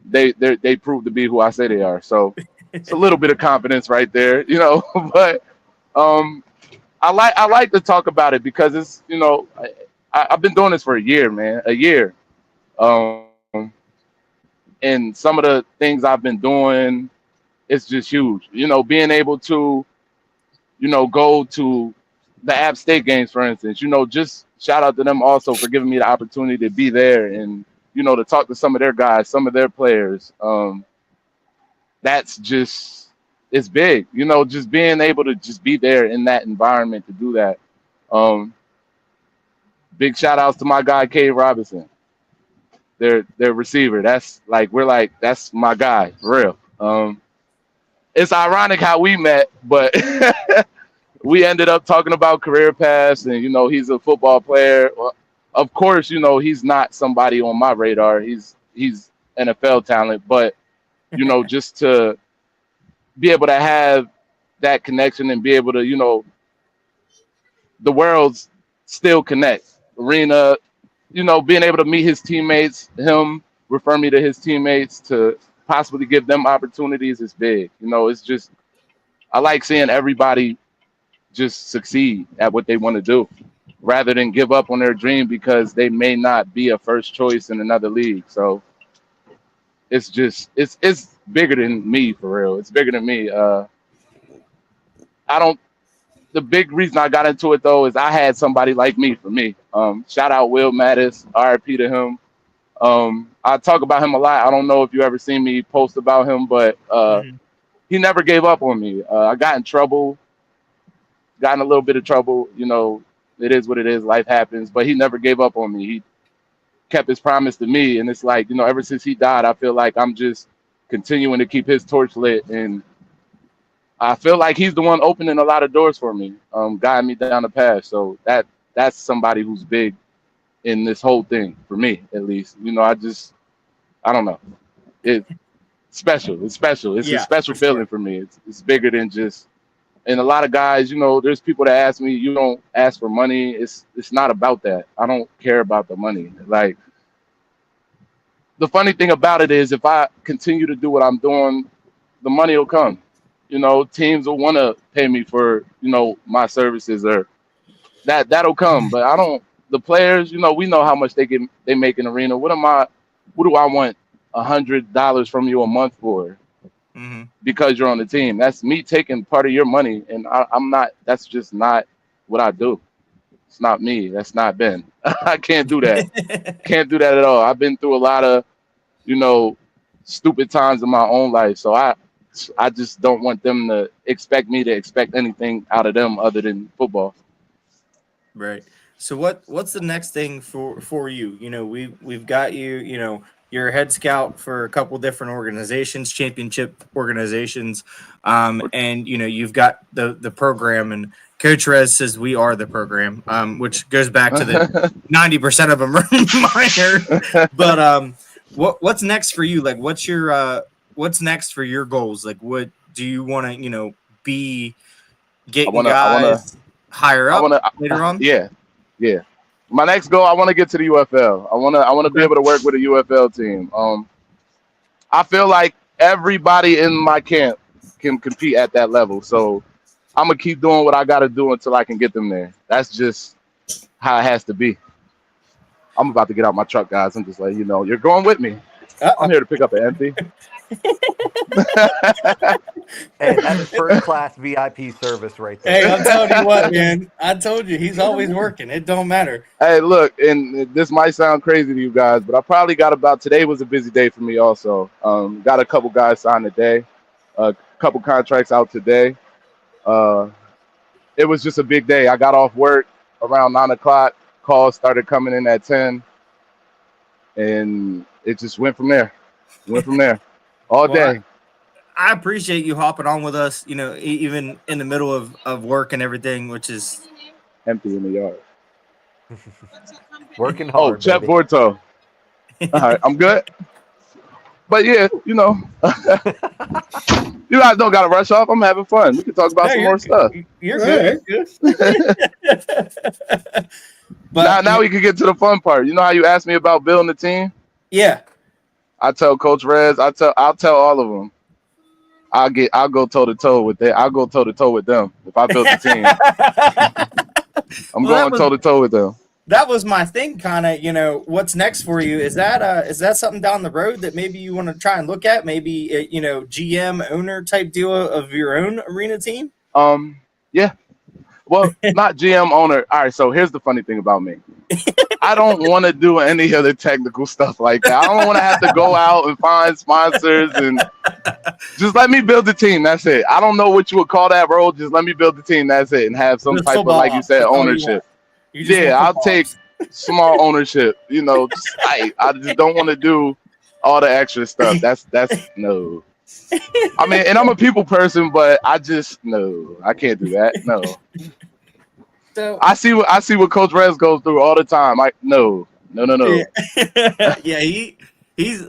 they prove to be who I say they are. So it's a little bit of confidence right there, you know. But um, I like to talk about it because it's, you know, I've been doing this for a year, man, a year. Um, and some of the things I've been doing, it's just huge. You know, being able to, you know, go to the App State games, for instance, you know, just shout out to them also for giving me the opportunity to be there and, you know, to talk to some of their guys, some of their players. That's just, it's big, you know, just being able to just be there in that environment to do that. Um, Big shout outs to my guy, Cade Robinson, their receiver. That's like, we're like, that's my guy, for real. It's ironic how we met, but we ended up talking about career paths, and you know he's a football player. Well, of course, you know he's not somebody on my radar. He's NFL talent, but you know just to be able to have that connection and be able to, you know, the worlds still connect. Arena, you know, being able to meet his teammates, him refer me to his teammates to possibly give them opportunities is big. You know, it's just I like seeing everybody just succeed at what they want to do rather than give up on their dream because they may not be a first choice in another league. So it's just it's bigger than me, for real. It's bigger than me. I don't The big reason I got into it though is I had somebody like me for me. Shout out Will Mattis, RIP to him. I talk about him a lot. I don't know if you ever seen me post about him, but Mhm. he never gave up on me. I got in trouble, got in a little bit of trouble. You know, it is what it is. Life happens. But he never gave up on me. He kept his promise to me. And it's like, you know, ever since he died, I feel like I'm just continuing to keep his torch lit. And I feel like he's the one opening a lot of doors for me, guiding me down the path. So that's somebody who's big in this whole thing for me, at least. You know, I don't know. It's special. It's special. It's a Yeah, special for sure. feeling for me. It's bigger than just. And a lot of guys, you know, there's people that ask me, you don't ask for money. It's not about that. I don't care about the money. Like the funny thing about it is if I continue to do what I'm doing, the money will come. You know, teams will want to pay me for, you know, my services or that'll come. But I don't the players, you know, we know how much they make in arena. What do I want $100 from you a month for? Hmm. Because you're on the team. That's me taking part of your money, and I'm not. That's just not what I do. It's not me. That's not Ben. I can't do that. Can't do that at all. I've been through a lot of, you know, stupid times in my own life, so I just don't want them to expect me to expect anything out of them other than football. Right. So what's the next thing for you? You know, we've got you, you know, you're a head scout for a couple different organizations, championship organizations. And you know, you've got the program, and Coach Rez says we are the program, which goes back to the 90% of them are minor. But what's next for you? Like what's next for your goals? Like what do you want to, you know, be I getting wanna, I wanna, guys higher I up wanna. later on? Yeah, yeah. My next goal, I want to get to the UFL. I wanna be Okay. able to work with a UFL team. I feel like everybody in my camp can compete at that level. So I'm gonna keep doing what I gotta do until I can get them there. That's just how it has to be. I'm about to get out my truck, guys. I'm just like, you're going with me. I'm here to pick up an empty. Hey, that is first class VIP service right there. Hey, I'm telling you what, man. I told you he's always working. It don't matter. Hey, look, and this might sound crazy to you guys, but I probably got today was a busy day for me also. Got a couple guys signed today, a couple contracts out today. It was just a big day. I got off work around 9 o'clock. Calls started coming in at 10, and it just went from there. All day. I appreciate you hopping on with us, even in the middle of work and everything, which is empty in the yard. Working hard. Oh, Chet Borto. All right, I'm good. But yeah, you guys don't got to rush off. I'm having fun. We can talk about some more stuff. You're good. But now we can get to the fun part. You know how you asked me about building the team? Yeah. I tell Coach Rez, I'll tell all of them. I'll go toe to toe with them. I'll go toe to toe with them if I build the team. I'm going toe to toe with them. That was my thing, kind of. What's next for you? Is that something down the road that maybe you want to try and look at? Maybe GM owner type deal of your own arena team. Yeah. Well, not GM owner. All right. So here's the funny thing about me. I don't want to do any other technical stuff like that. I don't want to have to go out and find sponsors and just let me build the team. That's it. I don't know what you would call that role. Just let me build the team. That's it. And have some type of, like you said, ownership. I'll take small ownership. I just don't want to do all the extra stuff. That's no. I mean, and I'm a people person, but I can't do that. No. So I see what Coach Rez goes through all the time. No. Yeah, he's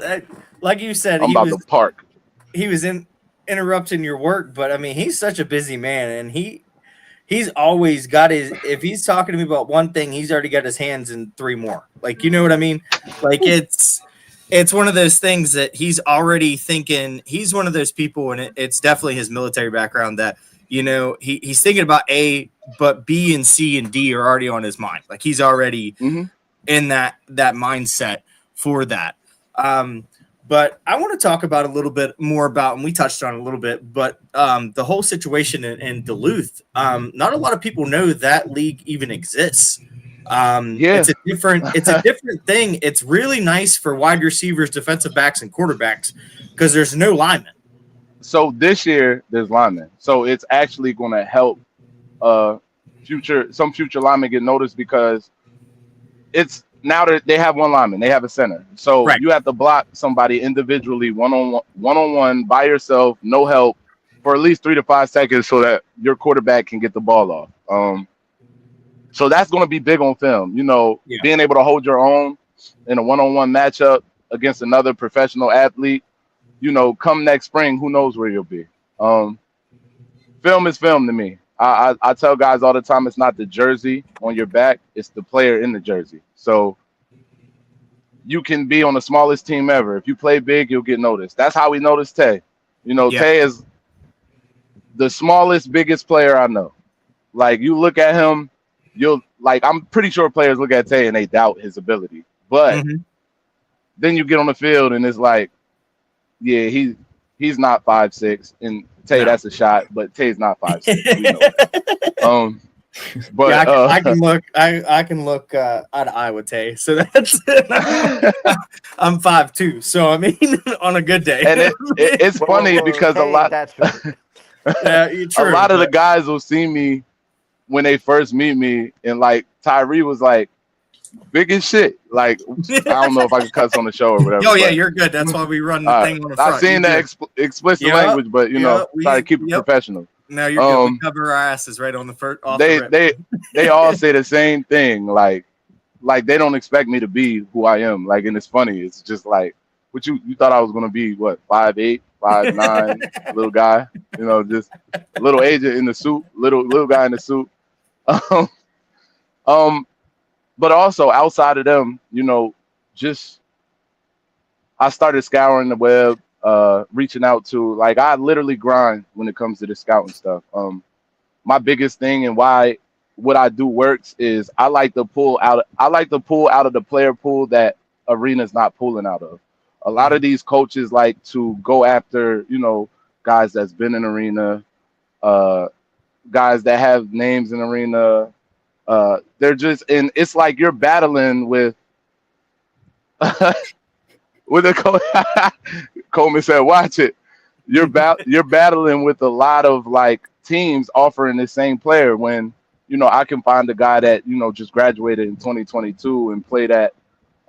like you said. I'm about to park. He was interrupting your work, but I mean, he's such a busy man, and he's always got his. If he's talking to me about one thing, he's already got his hands in 3 more. Like, you know what I mean? Like it's one of those things that he's already thinking. He's one of those people, and it's definitely his military background that. He's thinking about A, but B and C and D are already on his mind. Like he's already in that mindset for that. But I want to talk about a little bit more about, and we touched on it a little bit, but the whole situation in Duluth. Not a lot of people know that league even exists. It's a different thing. It's really nice for wide receivers, defensive backs, and quarterbacks because there's no linemen. So this year there's linemen. So it's actually going to help some future linemen get noticed because it's now that they have one lineman, they have a center. So you have to block somebody individually, one-on-one by yourself, no help for at least 3 to 5 seconds so that your quarterback can get the ball off. So that's going to be big on film. Being able to hold your own in a one-on-one matchup against another professional athlete. Come next spring, who knows where you'll be. Film is film to me. I tell guys all the time, it's not the jersey on your back, it's the player in the jersey. So you can be on the smallest team ever. If you play big, you'll get noticed. That's how we noticed Tay. Tay is the smallest, biggest player I know. Like, you look at him, I'm pretty sure players look at Tay and they doubt his ability. But then you get on the field and it's like, yeah, he's not 5'6", and Tay, that's a shot, but Tay's not 5'6". But yeah, I can look eye to eye with Tay, so that's I'm 5'2", so I mean, on a good day. And it's funny because a lot of the guys will see me when they first meet me, and like Tyree was like, big as shit. Like, I don't know if I can cuss on the show or whatever. Oh yeah, you're good. That's why we run the thing on the front. I've seen that explicit language, but try to keep it professional. No, you're good. We cover our asses right on the first. They all say the same thing. Like they don't expect me to be who I am. Like, and it's funny. It's just like, what you thought I was gonna be? What, 5'8", 5'9", little guy? Just a little agent in the suit, little guy in the suit. But also outside of them, just I started scouring the web, reaching out to, I literally grind when it comes to the scouting stuff. My biggest thing and why what I do works is I like to pull out of the player pool that arena's not pulling out of. A lot of these coaches like to go after, guys that's been in arena, uh, guys that have names in arena. They're just, and it's like you're battling with with a Coleman said, "Watch it." You're battling with a lot of like teams offering the same player when I can find a guy that just graduated in 2022 and played at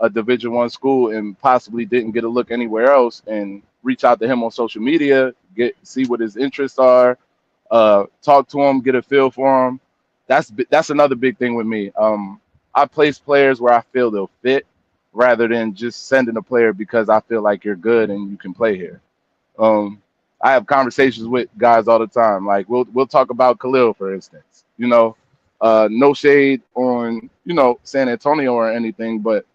a Division I school and possibly didn't get a look anywhere else, and reach out to him on social media, see what his interests are, talk to him, get a feel for him. That's another big thing with me. I place players where I feel they'll fit, rather than just sending a player because I feel like you're good and you can play here. I have conversations with guys all the time. Like we'll talk about Khalil, for instance. No shade on San Antonio or anything, but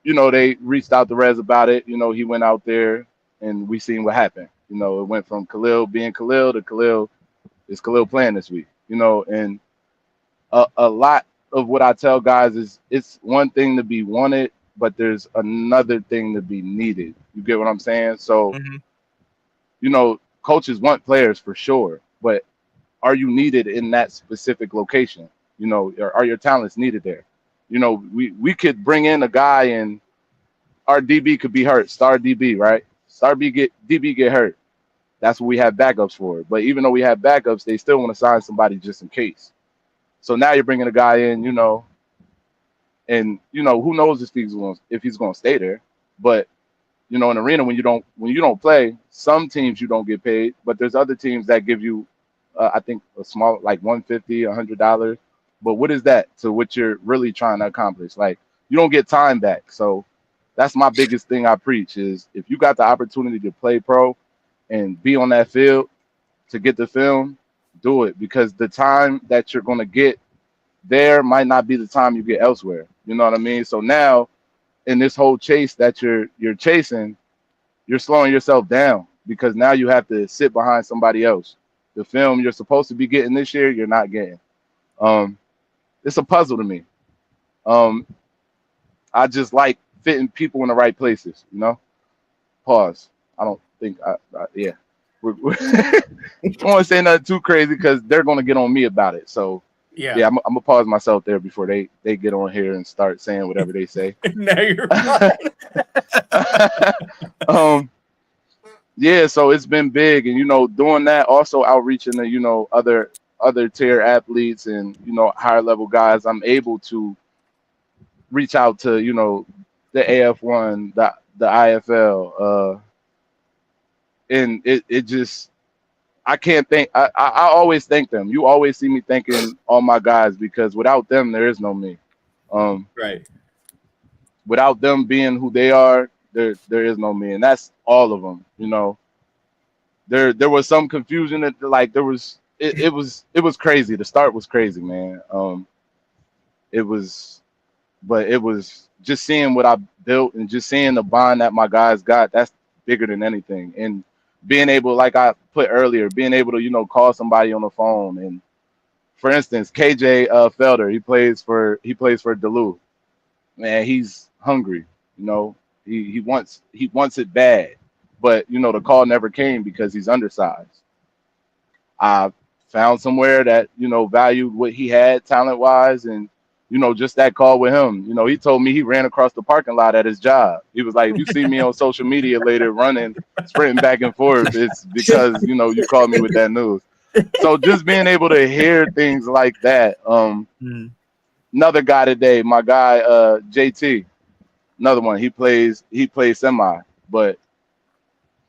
they reached out to Rez about it. He went out there and we seen what happened. It went from Khalil being Khalil to Khalil is Khalil playing this week. And a lot of what I tell guys is it's one thing to be wanted, but there's another thing to be needed. You get what I'm saying? So, coaches want players for sure, but are you needed in that specific location? Are your talents needed there? We could bring in a guy and our DB could be hurt, star DB, right? DB get hurt. That's what we have backups for. But even though we have backups, they still want to sign somebody just in case. So now you're bringing a guy in, and who knows if he's going to stay there. But in arena, when you don't play, some teams you don't get paid, but there's other teams that give you, I think, a small, like $150, $100. But what is that to what you're really trying to accomplish? Like, you don't get time back. So that's my biggest thing I preach is if you got the opportunity to play pro and be on that field to get the film, do it, because the time that you're going to get there might not be the time you get elsewhere. You know what I mean? So now in this whole chase that you're chasing, you're slowing yourself down because now you have to sit behind somebody else. The film you're supposed to be getting this year, you're not getting. It's a puzzle to me. I just like fitting people in the right places, Pause. I don't think yeah. I don't want to say nothing too crazy because they're going to get on me about it. So yeah, I'm gonna pause myself there before they get on here and start saying whatever they say. No, you're fine. Yeah, so it's been big, and doing that, also outreaching to other tier athletes and higher level guys. I'm able to reach out to the AF1, the IFL, and it just, I can't think. I always thank them. You always see me thanking all my guys because without them, there is no me. Right. Without them being who they are, there is no me, and that's all of them. There was some confusion that like there was. It was crazy. The start was crazy, man. It was just seeing what I built and just seeing the bond that my guys got. That's bigger than anything, and being able, like I put earlier, being able to call somebody on the phone. And for instance, KJ Felder, he plays for Duluth. Man, he's hungry. He wants it bad, but the call never came because he's undersized. I found somewhere that valued what he had talent wise, and just that call with him. He told me he ran across the parking lot at his job. He was like, if you see me on social media later running, sprinting back and forth, it's because, you called me with that news. So just being able to hear things like that. Another guy today, my guy, JT, another one, he plays semi, but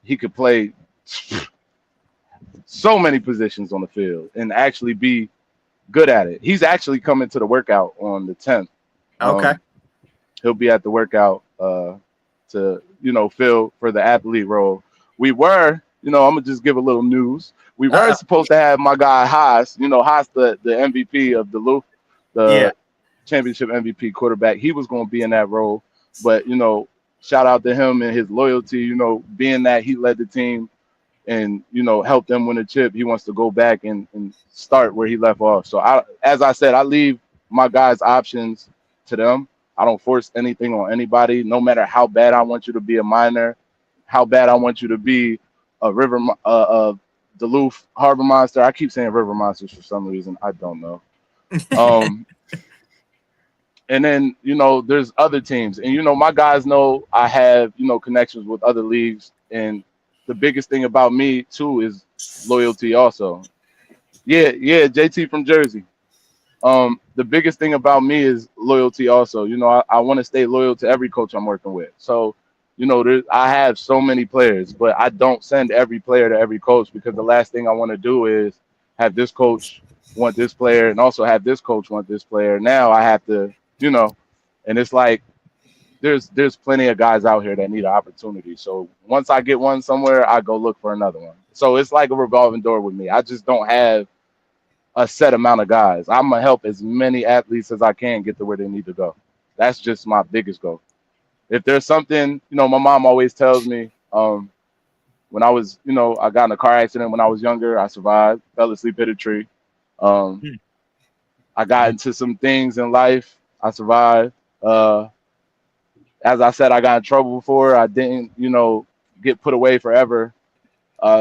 he could play so many positions on the field and actually be good at it. He's actually coming to the workout on the 10th. Okay. He'll be at the workout to fill for the athlete role. We were, I'm gonna just give a little news. We were supposed to have my guy Haas, Haas, the MVP of Duluth, the championship MVP quarterback. He was gonna be in that role, but shout out to him and his loyalty, being that he led the team and help them win a chip. He wants to go back and start where he left off. So as I said, I leave my guys options to them. I don't force anything on anybody, no matter how bad I want you to be a Miner, how bad I want you to be a Duluth Harbor Monster. I keep saying River Monsters for some reason. I don't know. And then, there's other teams. And, my guys know I have, connections with other leagues. And the biggest thing about me, too, is loyalty also. Yeah, JT from Jersey. The biggest thing about me is loyalty also. I want to stay loyal to every coach I'm working with. So, I have so many players, but I don't send every player to every coach, because the last thing I want to do is have this coach want this player and also have this coach want this player. Now I have to, and it's like there's plenty of guys out here that need an opportunity. So once I get one somewhere, I go look for another one. So it's like a revolving door with me. I just don't have a set amount of guys. I'm gonna help as many athletes as I can get to where they need to go. That's just my biggest goal. If there's something, my mom always tells me, when I was, I got in a car accident when I was younger. I survived, fell asleep, hit a tree. I got into some things in life. I survived. As I said, I got in trouble before. I didn't, get put away forever.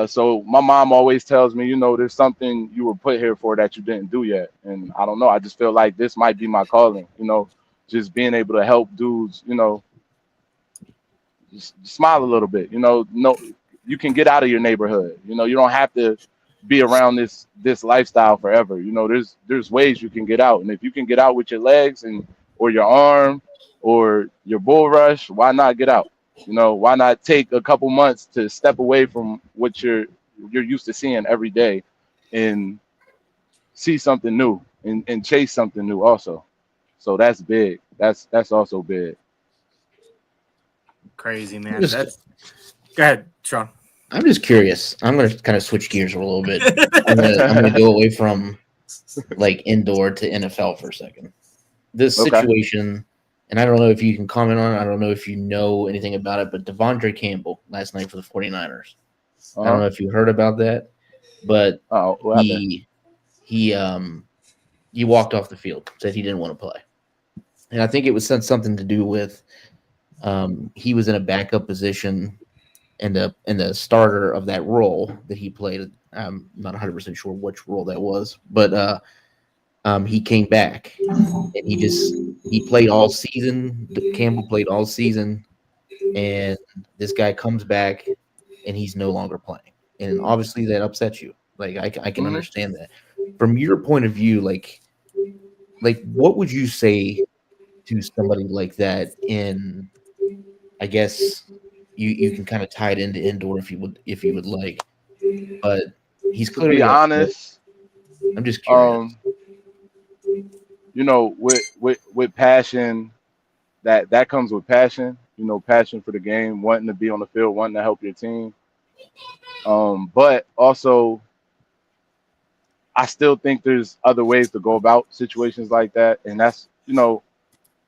So my mom always tells me, there's something you were put here for that you didn't do yet. And I don't know. I just feel like this might be my calling, just being able to help dudes, just smile a little bit, no, you can get out of your neighborhood. You don't have to be around this lifestyle forever. There's ways you can get out. And if you can get out with your legs or your arm or your bull rush, why not get out? Why not take a couple months to step away from what you're used to seeing every day and see something new and chase something new also. So that's big. That's also big. Crazy, man. Go ahead, Sean. I'm just curious. I'm going to kind of switch gears a little bit. I'm going to go away from like indoor to NFL for a second. This situation, and I don't know if you can comment on it. I don't know if you know anything about it, but Devondre Campbell last night for the 49ers. I don't know if you heard about that, but he walked off the field, said he didn't want to play. And I think it was something to do with he was in a backup position and the starter of that role that he played. I'm not 100% sure which role that was, but he came back and he played all season. Campbell played all season, and this guy comes back and he's no longer playing. And obviously that upsets you. Like I can understand that. From your point of view, like what would you say to somebody like that? In, I guess you can kind of tie it into indoor if you would like, but he's clearly, to be honest, I'm just curious. With passion, that comes with passion. Passion for the game, wanting to be on the field, wanting to help your team. But also, I still think there's other ways to go about situations like that, and that's the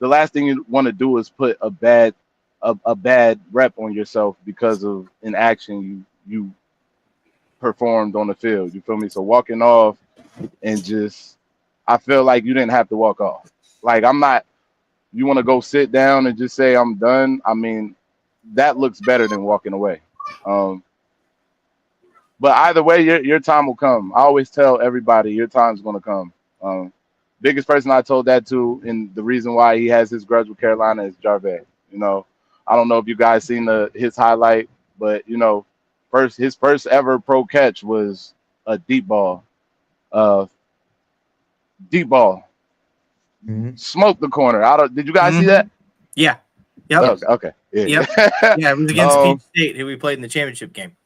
last thing you want to do is put a bad rep on yourself because of an action you performed on the field. You feel me? So walking off and I feel like you didn't have to walk off. Like, you want to go sit down and just say I'm done. I mean, that looks better than walking away. But either way, your time will come. I always tell everybody your time's going to come. Biggest person I told that to, and the reason why he has his grudge with Carolina, is Jarvis. I don't know if you guys seen his highlight, but his first ever pro catch was a deep ball. Smoked the corner. Did you guys see that? Yeah. Yep. Okay. Yeah. Yep. Yeah, it was against Peach State, who we played in the championship game.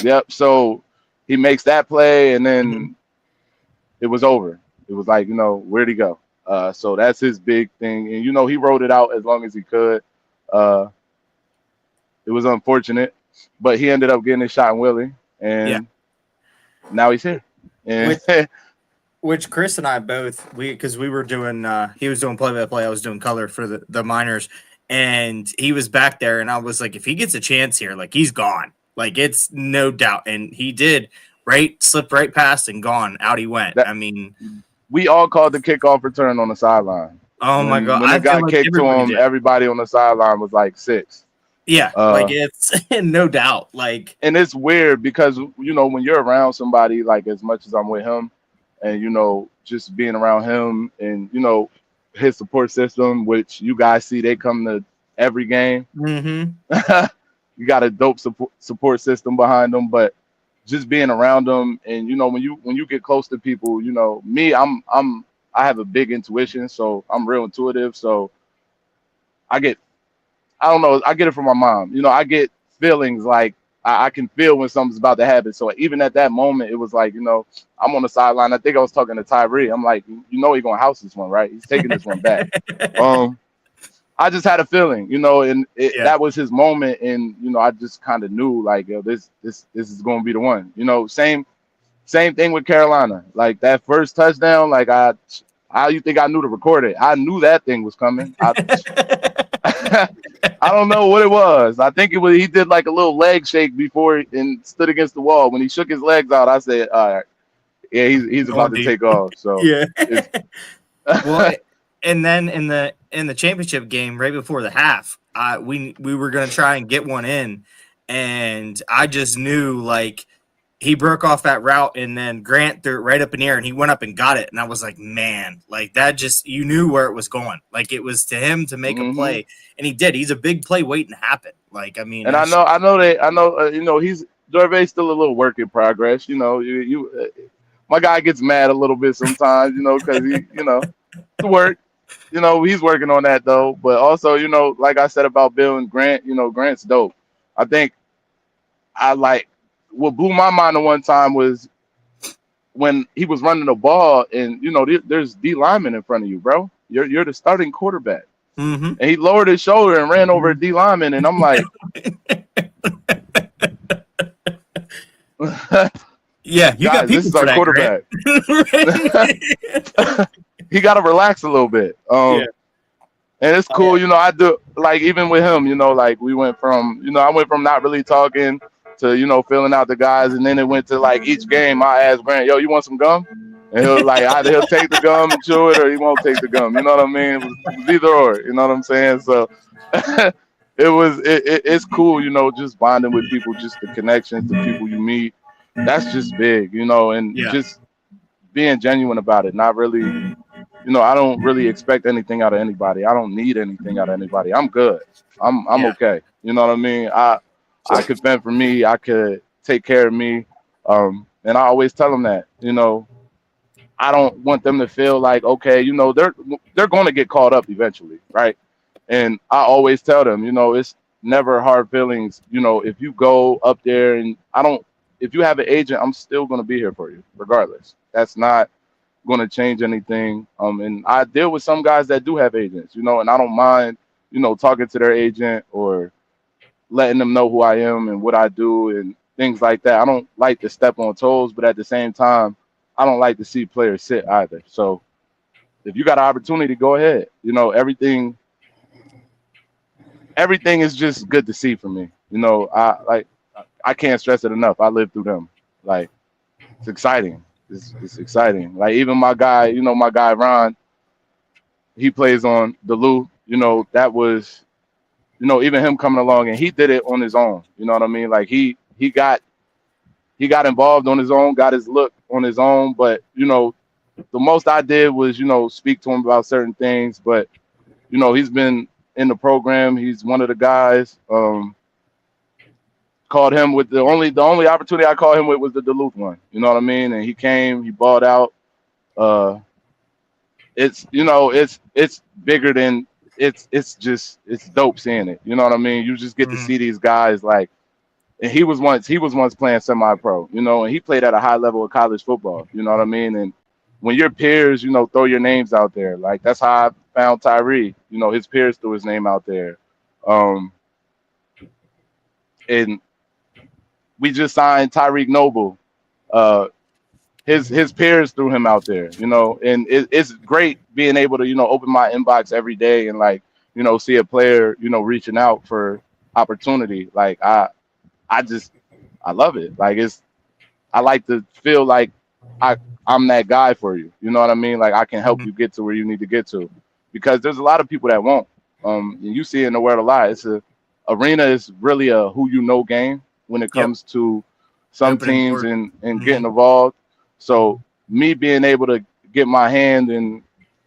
Yep. So he makes that play, and then it was over. It was like, where'd he go? So that's his big thing. And, he rode it out as long as he could. It was unfortunate, but he ended up getting his shot in Willie, and now he's here. And which Chris and I both, because we were doing, he was doing play-by-play, I was doing color for the Miners, and he was back there, and I was like, if he gets a chance here, like, he's gone. Like, it's no doubt. And he did slip right past and gone. Out he went. I mean, we all called the kickoff return on the sideline. Oh my God! When it got kicked to him, everybody on the sideline was like 6. Yeah, like it's no doubt. Like, and it's weird because when you're around somebody like as much as I'm with him, and just being around him and his support system, which you guys see, they come to every game. Mm-hmm. You got a dope support system behind them, but just being around them, and when you get close to people, me, I have a big intuition, so I'm real intuitive. So I get it from my mom. I get feelings like I can feel when something's about to happen. So even at that moment, it was like, I'm on the sideline. I think I was talking to Tyree. I'm like, he's gonna house this one, right? He's taking this one back. I just had a feeling, and that was his moment, and I just kind of knew like, this is gonna be the one. Same thing with Carolina. Like that first touchdown, like how you think I knew to record it? I knew that thing was coming. I don't know what it was. I think he did like a little leg shake before and stood against the wall. When he shook his legs out, I said, all right, yeah, he's about to take off. So yeah. Well, and then in the championship game right before the half, we were gonna try and get one in, and I just knew like he broke off that route, and then Grant threw it right up in the air, and he went up and got it. And I was like, man, like that you knew where it was going. Like it was to him to make a play, and he did. He's a big play waiting to happen. Like, I mean, and I know he's Gervais still a little work in progress. My guy gets mad a little bit sometimes, because he, to work. He's working on that though. But also, like I said about Bill and Grant, Grant's dope. I think what blew my mind at one time was when he was running the ball, and there's D lineman in front of you, bro. You're the starting quarterback, and he lowered his shoulder and ran over a D lineman, and I'm like, yeah, you guys, got people this is our quarterback. He got to relax a little bit. And it's cool, I do like even with him, like we went from, I went from not really talking to filling out the guys, and then it went to like each game I asked Grant, yo, you want some gum? And he'll like either he'll take the gum and chew it, or he won't take the gum. You know what I mean? It was either or. You know what I'm saying? So it's cool, just bonding with people, just the connections, the people you meet. That's just big, and just being genuine about it. Not really, I don't really expect anything out of anybody. I don't need anything out of anybody. I'm good. I'm okay. You know what I mean? I could fend for me. I could take care of me. And I always tell them that, I don't want them to feel like, okay, they're going to get caught up eventually, right? And I always tell them, it's never hard feelings. If you go up there and if you have an agent, I'm still going to be here for you regardless. That's not going to change anything. And I deal with some guys that do have agents, and I don't mind, talking to their agent or letting them know who I am and what I do and things like that. I don't like to step on toes, but at the same time, I don't like to see players sit either. So if you got an opportunity, go ahead. Everything is just good to see for me. I can't stress it enough. I lived through them. Like, it's exciting. It's exciting. Like, even my guy, my guy Ron, he plays on the Lou. That was, even him coming along, and he did it on his own. You know what I mean? Like he got involved on his own, got his look on his own. But the most I did was speak to him about certain things. But he's been in the program. He's one of the guys. Called him with the only opportunity I called him with was the Duluth one. You know what I mean? And he came, he balled out. It's bigger than it's dope seeing it. You know what I mean? You just get to see these guys like, and he was once playing semi-pro, and he played at a high level of college football. You know what I mean? And when your peers, throw your names out there, like that's how I found Tyree. His peers threw his name out there. And we just signed Tyreek Noble. His peers threw him out there, and it's great being able to, open my inbox every day and like, see a player, reaching out for opportunity. Like I I love it. Like I like to feel like I'm that guy for you. You know what I mean? Like I can help Mhm. you get to where you need to get to, because there's a lot of people that won't. And you see it in the world a lot. Arena is really a who you know game when it Yep. comes to some Opening teams door. and Mhm. getting involved. So me being able to get my hand in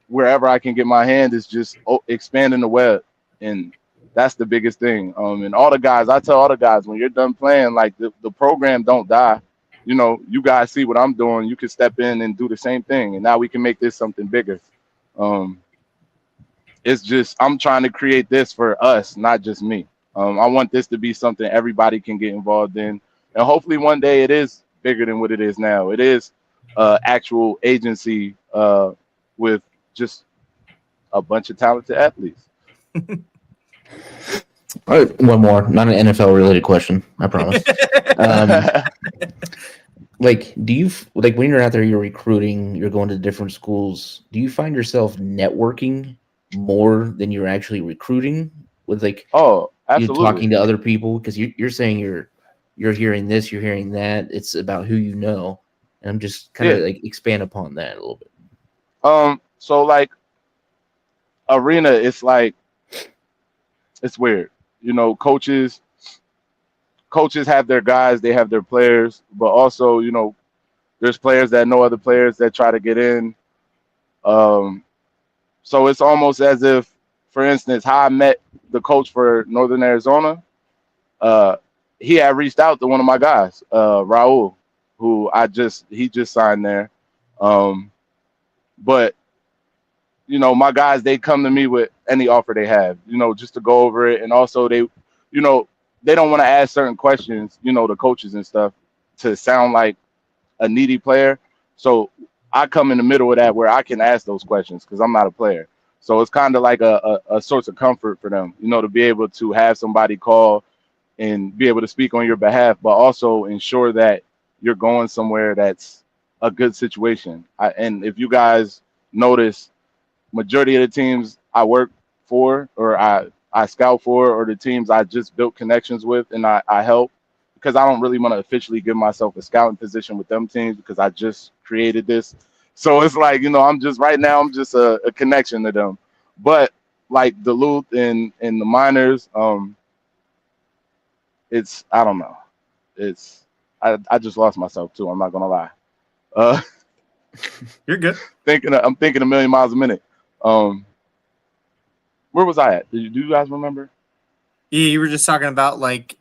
wherever I can get my hand is just expanding the web, and that's the biggest thing. And all the guys, I tell all the guys, when you're done playing, like the program don't die. You know, you guys see what I'm doing. You can step in and do the same thing, and now we can make this something bigger. Um, it's just I'm trying to create this for us, not just me. I want this to be something everybody can get involved in, and hopefully one day it is bigger than what it is now. It is actual agency with just a bunch of talented athletes. All right, one more, not an NFL related question, I promise. Like, do you like when you're out there, you're recruiting, you're going to different schools? Do you find yourself networking more than you're actually recruiting? With like Oh, you absolutely. talking to other people because you're saying you're hearing this, you're hearing that. It's about who you know, and I'm just kind of Yeah. like expand upon that a little bit. So like arena, it's weird. You know, coaches have their guys, they have their players, but also, you know, there's players that know other players that try to get in. Um, so it's almost as if, for instance, how I met the coach for Northern Arizona, uh, he had reached out to one of my guys, Raul, who he just signed there. Um, but you know, my guys, they come to me with any offer they have, you know, just to go over it. And also you know, they don't want to ask certain questions, you know, the coaches and stuff to sound like a needy player. So I come in the middle of that where I can ask those questions because I'm not a player. So it's kind of like a source of comfort for them, you know, to be able to have somebody call and be able to speak on your behalf, but also ensure that you're going somewhere that's a good situation. And if you guys notice, majority of the teams I work for or I scout for or the teams I just built connections with and I help, because I don't really want to officially give myself a scouting position with them teams because I just created this. So it's like, you know, I'm just right now I'm just a connection to them. But like Duluth and the Miners, it's I don't know. It's I just lost myself too, I'm not gonna lie. Uh You're good. I'm thinking a million miles a minute. Um Where was I at? Do you guys remember? Yeah, you were just talking about like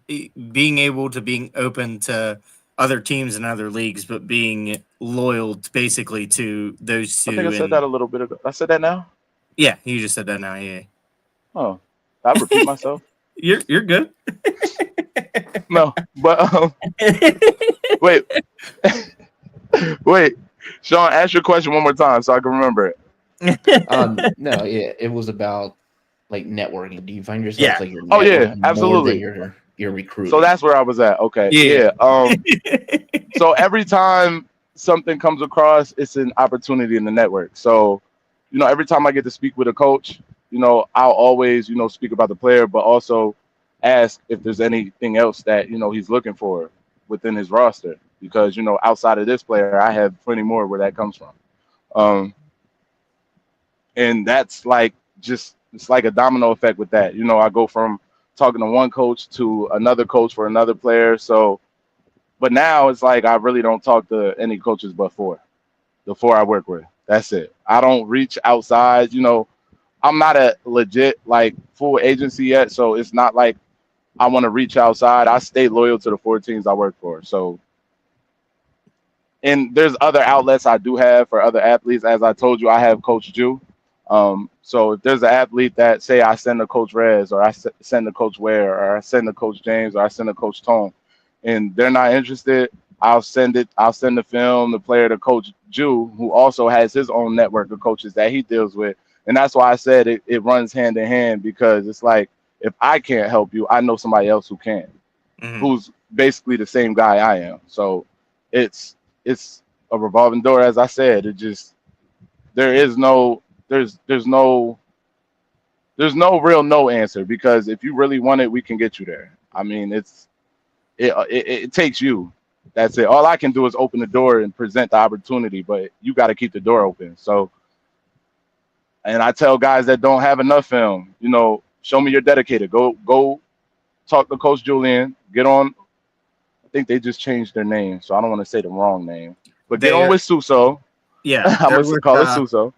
being able to being open to other teams and other leagues, but being loyal basically to those I think I two. said that And a little bit ago. I said that now? yeah, you just said that now. Yeah, Oh, I repeat myself. you're good. No, but wait, wait. Sean, ask your question one more time so I can remember it. No, yeah, it was about like networking. Do you find yourself Yeah. like you're Oh yeah, networking more than absolutely. you're So recruiting? that's where I was at. Okay. Yeah. Yeah. So every time something comes across, it's an opportunity in the network. So, you know, every time I get to speak with a coach, you know, I'll always, you know, speak about the player, but also ask if there's anything else that, you know, he's looking for within his roster. Because, you know, outside of this player, I have plenty more where that comes from. Um, and that's like just it's like a domino effect with that. You know, I go from talking to one coach to another coach for another player. So but now it's like I really don't talk to any coaches but the four I work with. That's it. I don't reach outside. You know, I'm not a legit like full agency yet, so it's not like I want to reach outside. I stay loyal to the four teams I work for. So, and there's other outlets I do have for other athletes. As I told you, I have Coach Jew. So if there's an athlete that say I send to Coach Rez or send to Coach Ware or I send to Coach James or I send to Coach Tone, and they're not interested, I'll send it. I'll send the film, the player to Coach Jew, who also has his own network of coaches that he deals with. And that's why I said it runs hand in hand, because it's like if I can't help you, I know somebody else who can, Mhm. who's basically the same guy I am. So it's a revolving door, as I said. It just there is no there's no real no answer, because if you really want it, we can get you there. I mean, it takes you. That's it. All I can do is open the door and present the opportunity, but you got to keep the door open. So, and I tell guys that don't have enough film, show me you're dedicated. Go talk to Coach Julian. Get on. I think they just changed their name, so I don't want to say the wrong name. But get on with Suso. Yeah, I'm gonna call it Suso.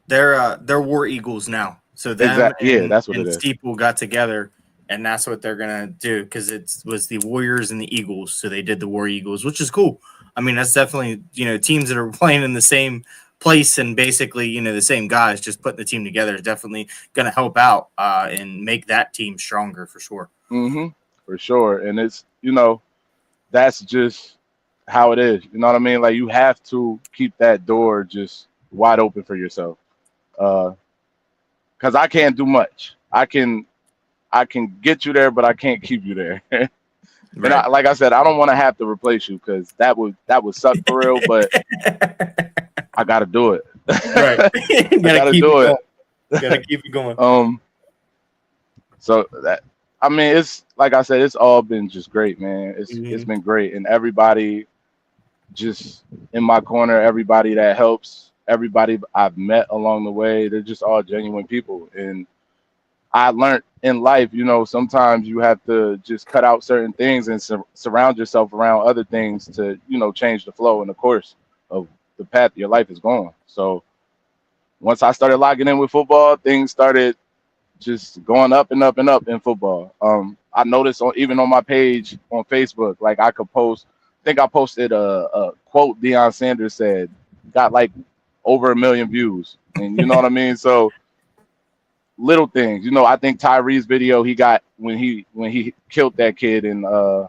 They're War Eagles now. So them and, that's what and it is. Steeple got together, and that's what they're gonna do because it was the Warriors and the Eagles, so they did the War Eagles, which is cool. I mean, that's definitely teams that are playing in the same place and basically the same guys. Just putting the team together is definitely gonna help out and make that team stronger for sure. Mm-hmm. For sure, and it's that's just how it is. You know what I mean? Like you have to keep that door just wide open for yourself. Because I can't do much. I can get you there, but I can't keep you there. Right. And like I said, I don't want to have to replace you because that would suck for real. But I got to do it. Right, gotta do it. Gotta keep it going. So that it's like I said, it's all been just great, man. It's been great, and everybody just in my corner, everybody that helps. Everybody I've met along the way, they're just all genuine people. And I learned in life, sometimes you have to just cut out certain things and surround yourself around other things to, change the flow and the course of the path your life is going. So once I started logging in with football, things started just going up and up and up in football. I noticed even on my page on Facebook, like I think I posted a quote Deion Sanders said, got like over 1 million views, and you know what I mean. So little things, I think Tyree's video he got when he killed that kid in I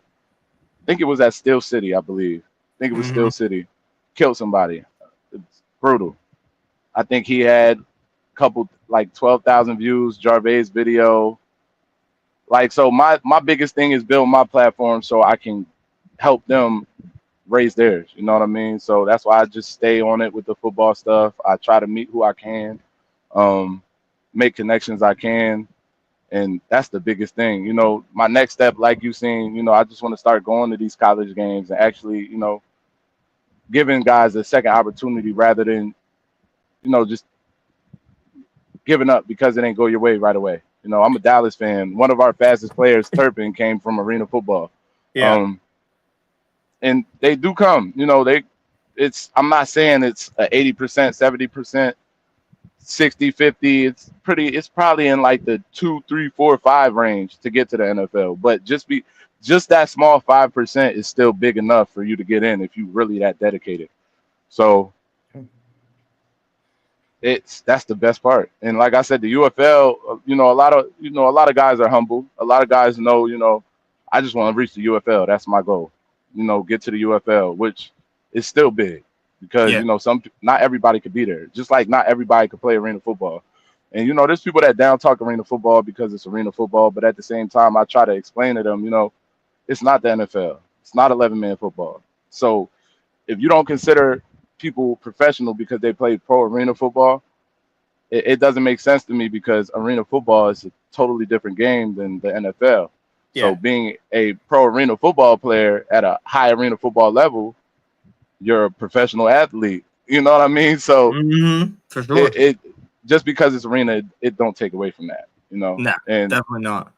think it was at Steel City, I believe. I think it was Steel City, killed somebody. It's brutal. I think he had a couple like 12,000 views. Jarvey's video, like so. My biggest thing is build my platform so I can help them raise theirs, you know what I mean? So that's why I just stay on it with the football stuff. I try to meet who I can, make connections I can, and that's the biggest thing. My next step, like you seen, I just want to start going to these college games and actually, giving guys a second opportunity rather than, just giving up because it ain't go your way right away. I'm a Dallas fan. One of our fastest players, Turpin, came from arena football. Yeah. And they do come, I'm not saying it's 80%, 70%, 60, 50. It's probably in like the 2, 3, 4, 5 range to get to the NFL. But just that small 5% is still big enough for you to get in if you really that dedicated. So that's the best part. And like I said, the UFL, a lot of guys are humble. A lot of guys know, I just want to reach the UFL. That's my goal. Get to the UFL, which is still big because not everybody could be there. Just like not everybody could play arena football. And there's people that down talk arena football because it's arena football, but at the same time, I try to explain to them, it's not the NFL. It's not 11-man football. So if you don't consider people professional because they play pro arena football, it doesn't make sense to me because arena football is a totally different game than the NFL. So being a pro arena football player at a high arena football level, you're a professional athlete. You know what I mean? So for sure. It just because it's arena, it don't take away from that. No, and definitely not.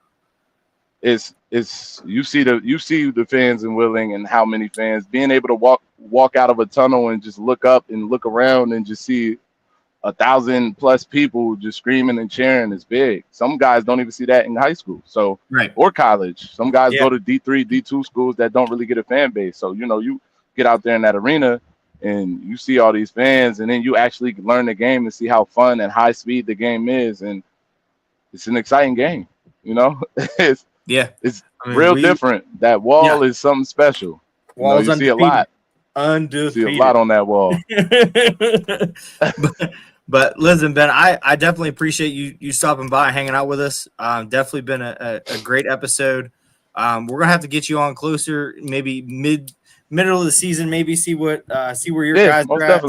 It's you see the fans in Wheeling and how many fans being able to walk out of a tunnel and just look up and look around and just see 1,000+ people just screaming and cheering is big. Some guys don't even see that in high school, or college. Some guys go to D3, D2 schools that don't really get a fan base. So you get out there in that arena and you see all these fans, and then you actually learn the game and see how fun and high speed the game is, and it's an exciting game. It's real different. That wall is something special. You see a lot. Undefeated. See a lot on that wall. But listen, Ben, I definitely appreciate you stopping by, hanging out with us. Definitely been a great episode. We're gonna have to get you on closer, maybe middle of the season, maybe see where your guys are at,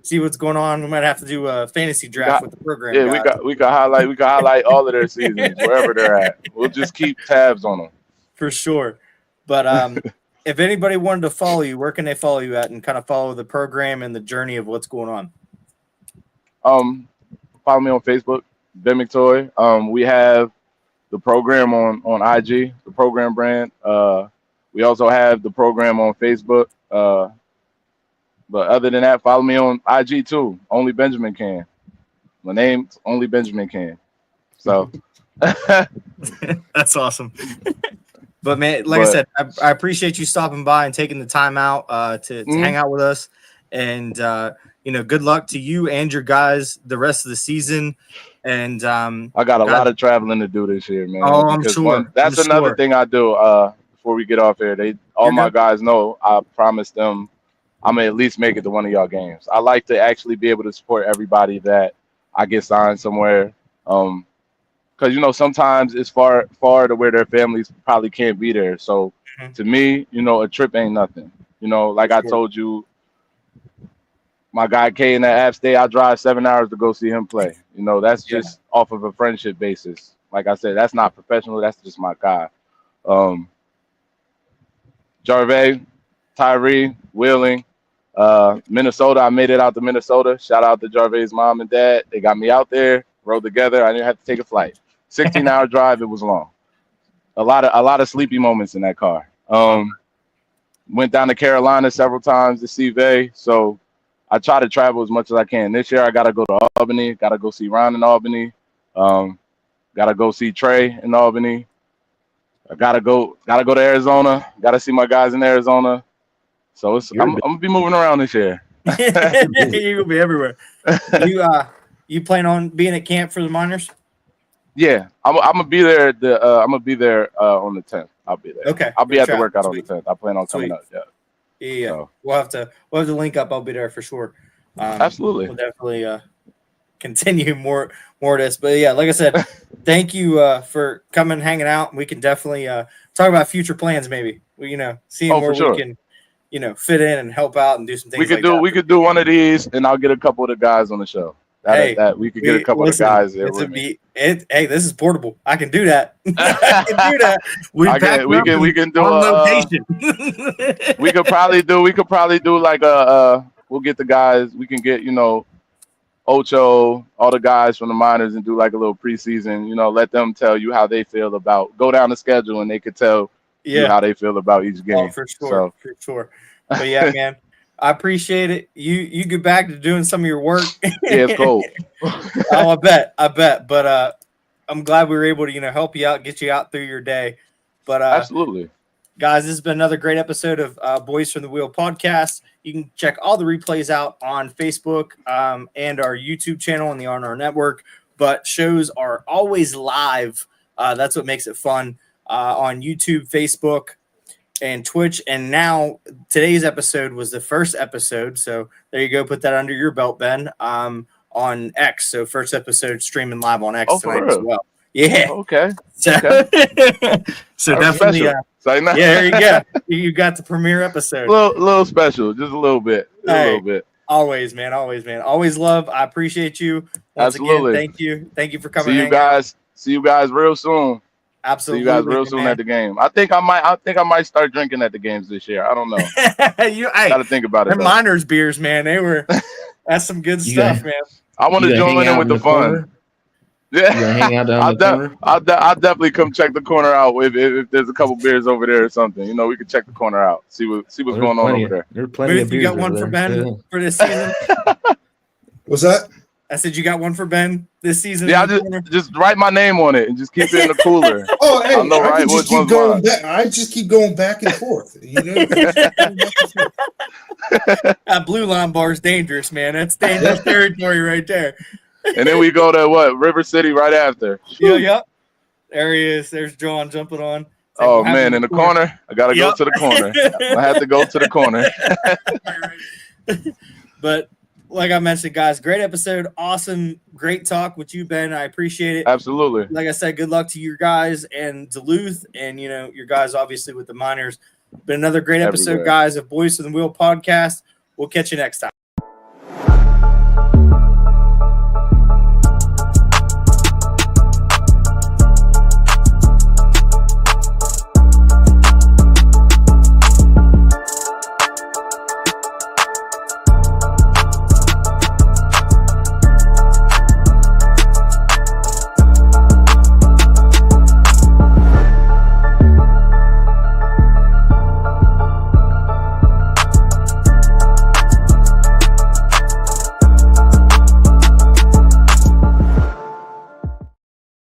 see what's going on. We might have to do a fantasy draft with the program. Yeah, we can highlight all of their seasons wherever they're at. We'll just keep tabs on them for sure. But if anybody wanted to follow you, where can they follow you at and kind of follow the program and the journey of what's going on? Follow me on Facebook, Ben Mctoy. We have the program on IG, the program brand. We also have the program on Facebook. But other than that, follow me on IG too. Only Benjamin can. My name's Only Benjamin can. So that's awesome. But man, like I said, I appreciate you stopping by and taking the time out to hang out with us. And good luck to you and your guys the rest of the season. And I got a lot of traveling to do this year, man. Oh, I'm sure. That's another thing I do. Before we get off here, my guys know I promised them I'm gonna at least make it to one of y'all games. I like to actually be able to support everybody that I get signed somewhere. Because sometimes it's far to where their families probably can't be there. So to me, a trip ain't nothing. Like I told you, my guy K in that App State, I drive 7 hours to go see him play. That's just off of a friendship basis. Like I said, that's not professional. That's just my guy. Jarvey, Tyree, Wheeling, Minnesota. I made it out to Minnesota. Shout out to Jarvey's mom and dad. They got me out there, rode together. I didn't have to take a flight. 16-hour drive. It was long. A lot of sleepy moments in that car. Went down to Carolina several times to see Vay. So I try to travel as much as I can. This year I got to go to Albany. Got to go see Ron in Albany. Got to go see Trey in Albany. I gotta go to Arizona. Got to see my guys in Arizona. So I'm gonna be moving around this year. You'll be everywhere. You plan on being at camp for the Miners? Yeah, I'm gonna be there. I'm gonna be there on the 10th. I'll be there. Okay, I'll be at the workout on the 10th. I plan on coming up. Yeah. So. We'll have to link up. I'll be there for sure. Absolutely. We'll definitely continue more of this. But yeah, like I said, thank you for coming, hanging out. We can definitely talk about future plans. Maybe seeing where we can fit in and help out and do some things. We could do one of these, and I'll get a couple of the guys on the show. We could get a couple of the guys there. Hey, this is portable. I can do that. I can do that. We can do on location. we could probably do like we'll get the guys. We can get Ocho, all the guys from the Miners, and do like a little preseason. Let them tell you how they feel about. Go down the schedule, and they could tell you how they feel about each game. Oh, for sure. But yeah, man. I appreciate it. You get back to doing some of your work. Yeah, it's cold. I bet. But I'm glad we were able to help you out, get you out through your day. But absolutely, guys, this has been another great episode of Boys from the Wheel podcast. You can check all the replays out on Facebook and our YouTube channel and the R&R Network. But shows are always live. That's what makes it fun on YouTube, Facebook, and Twitch. And now today's episode was the first episode. So there you go. Put that under your belt, Ben, on X. So first episode streaming live on X tonight as well. Yeah. Okay. So, so definitely. Yeah, there you go. You got the premiere episode. Little special. Just a little bit. A little bit. Always, man. Always love. I appreciate you. Once Absolutely. Again, thank you for coming. See you guys real soon. Absolutely. See you guys real soon at the game. I think I might start drinking at the games this year. I don't know. Gotta think about it. Miners beers, man. That's some good stuff, man. I want to join in with the fun. Yeah, hang out down the corner? I'll definitely come check the corner out if there's a couple beers over there or something. We can check the corner out. See what's going on over there. There's plenty of beers. You got one for Ben for this season? What's that? I said you got one for Ben this season. Yeah, just write my name on it and just keep it in the cooler. Oh, hey, I just keep going back and forth. That blue line bar is dangerous, man. That's dangerous territory right there. And then we go to River City right after. Yep. There he is. There's John jumping on. Oh man, in the corner. I gotta go to the corner. I have to go to the corner. But like I mentioned, guys, great episode. Awesome. Great talk with you, Ben. I appreciate it. Absolutely. Like I said, good luck to your guys and Duluth and, your guys, obviously, with the Miners. Been another great episode, guys, of Boys from the Wheel podcast. We'll catch you next time.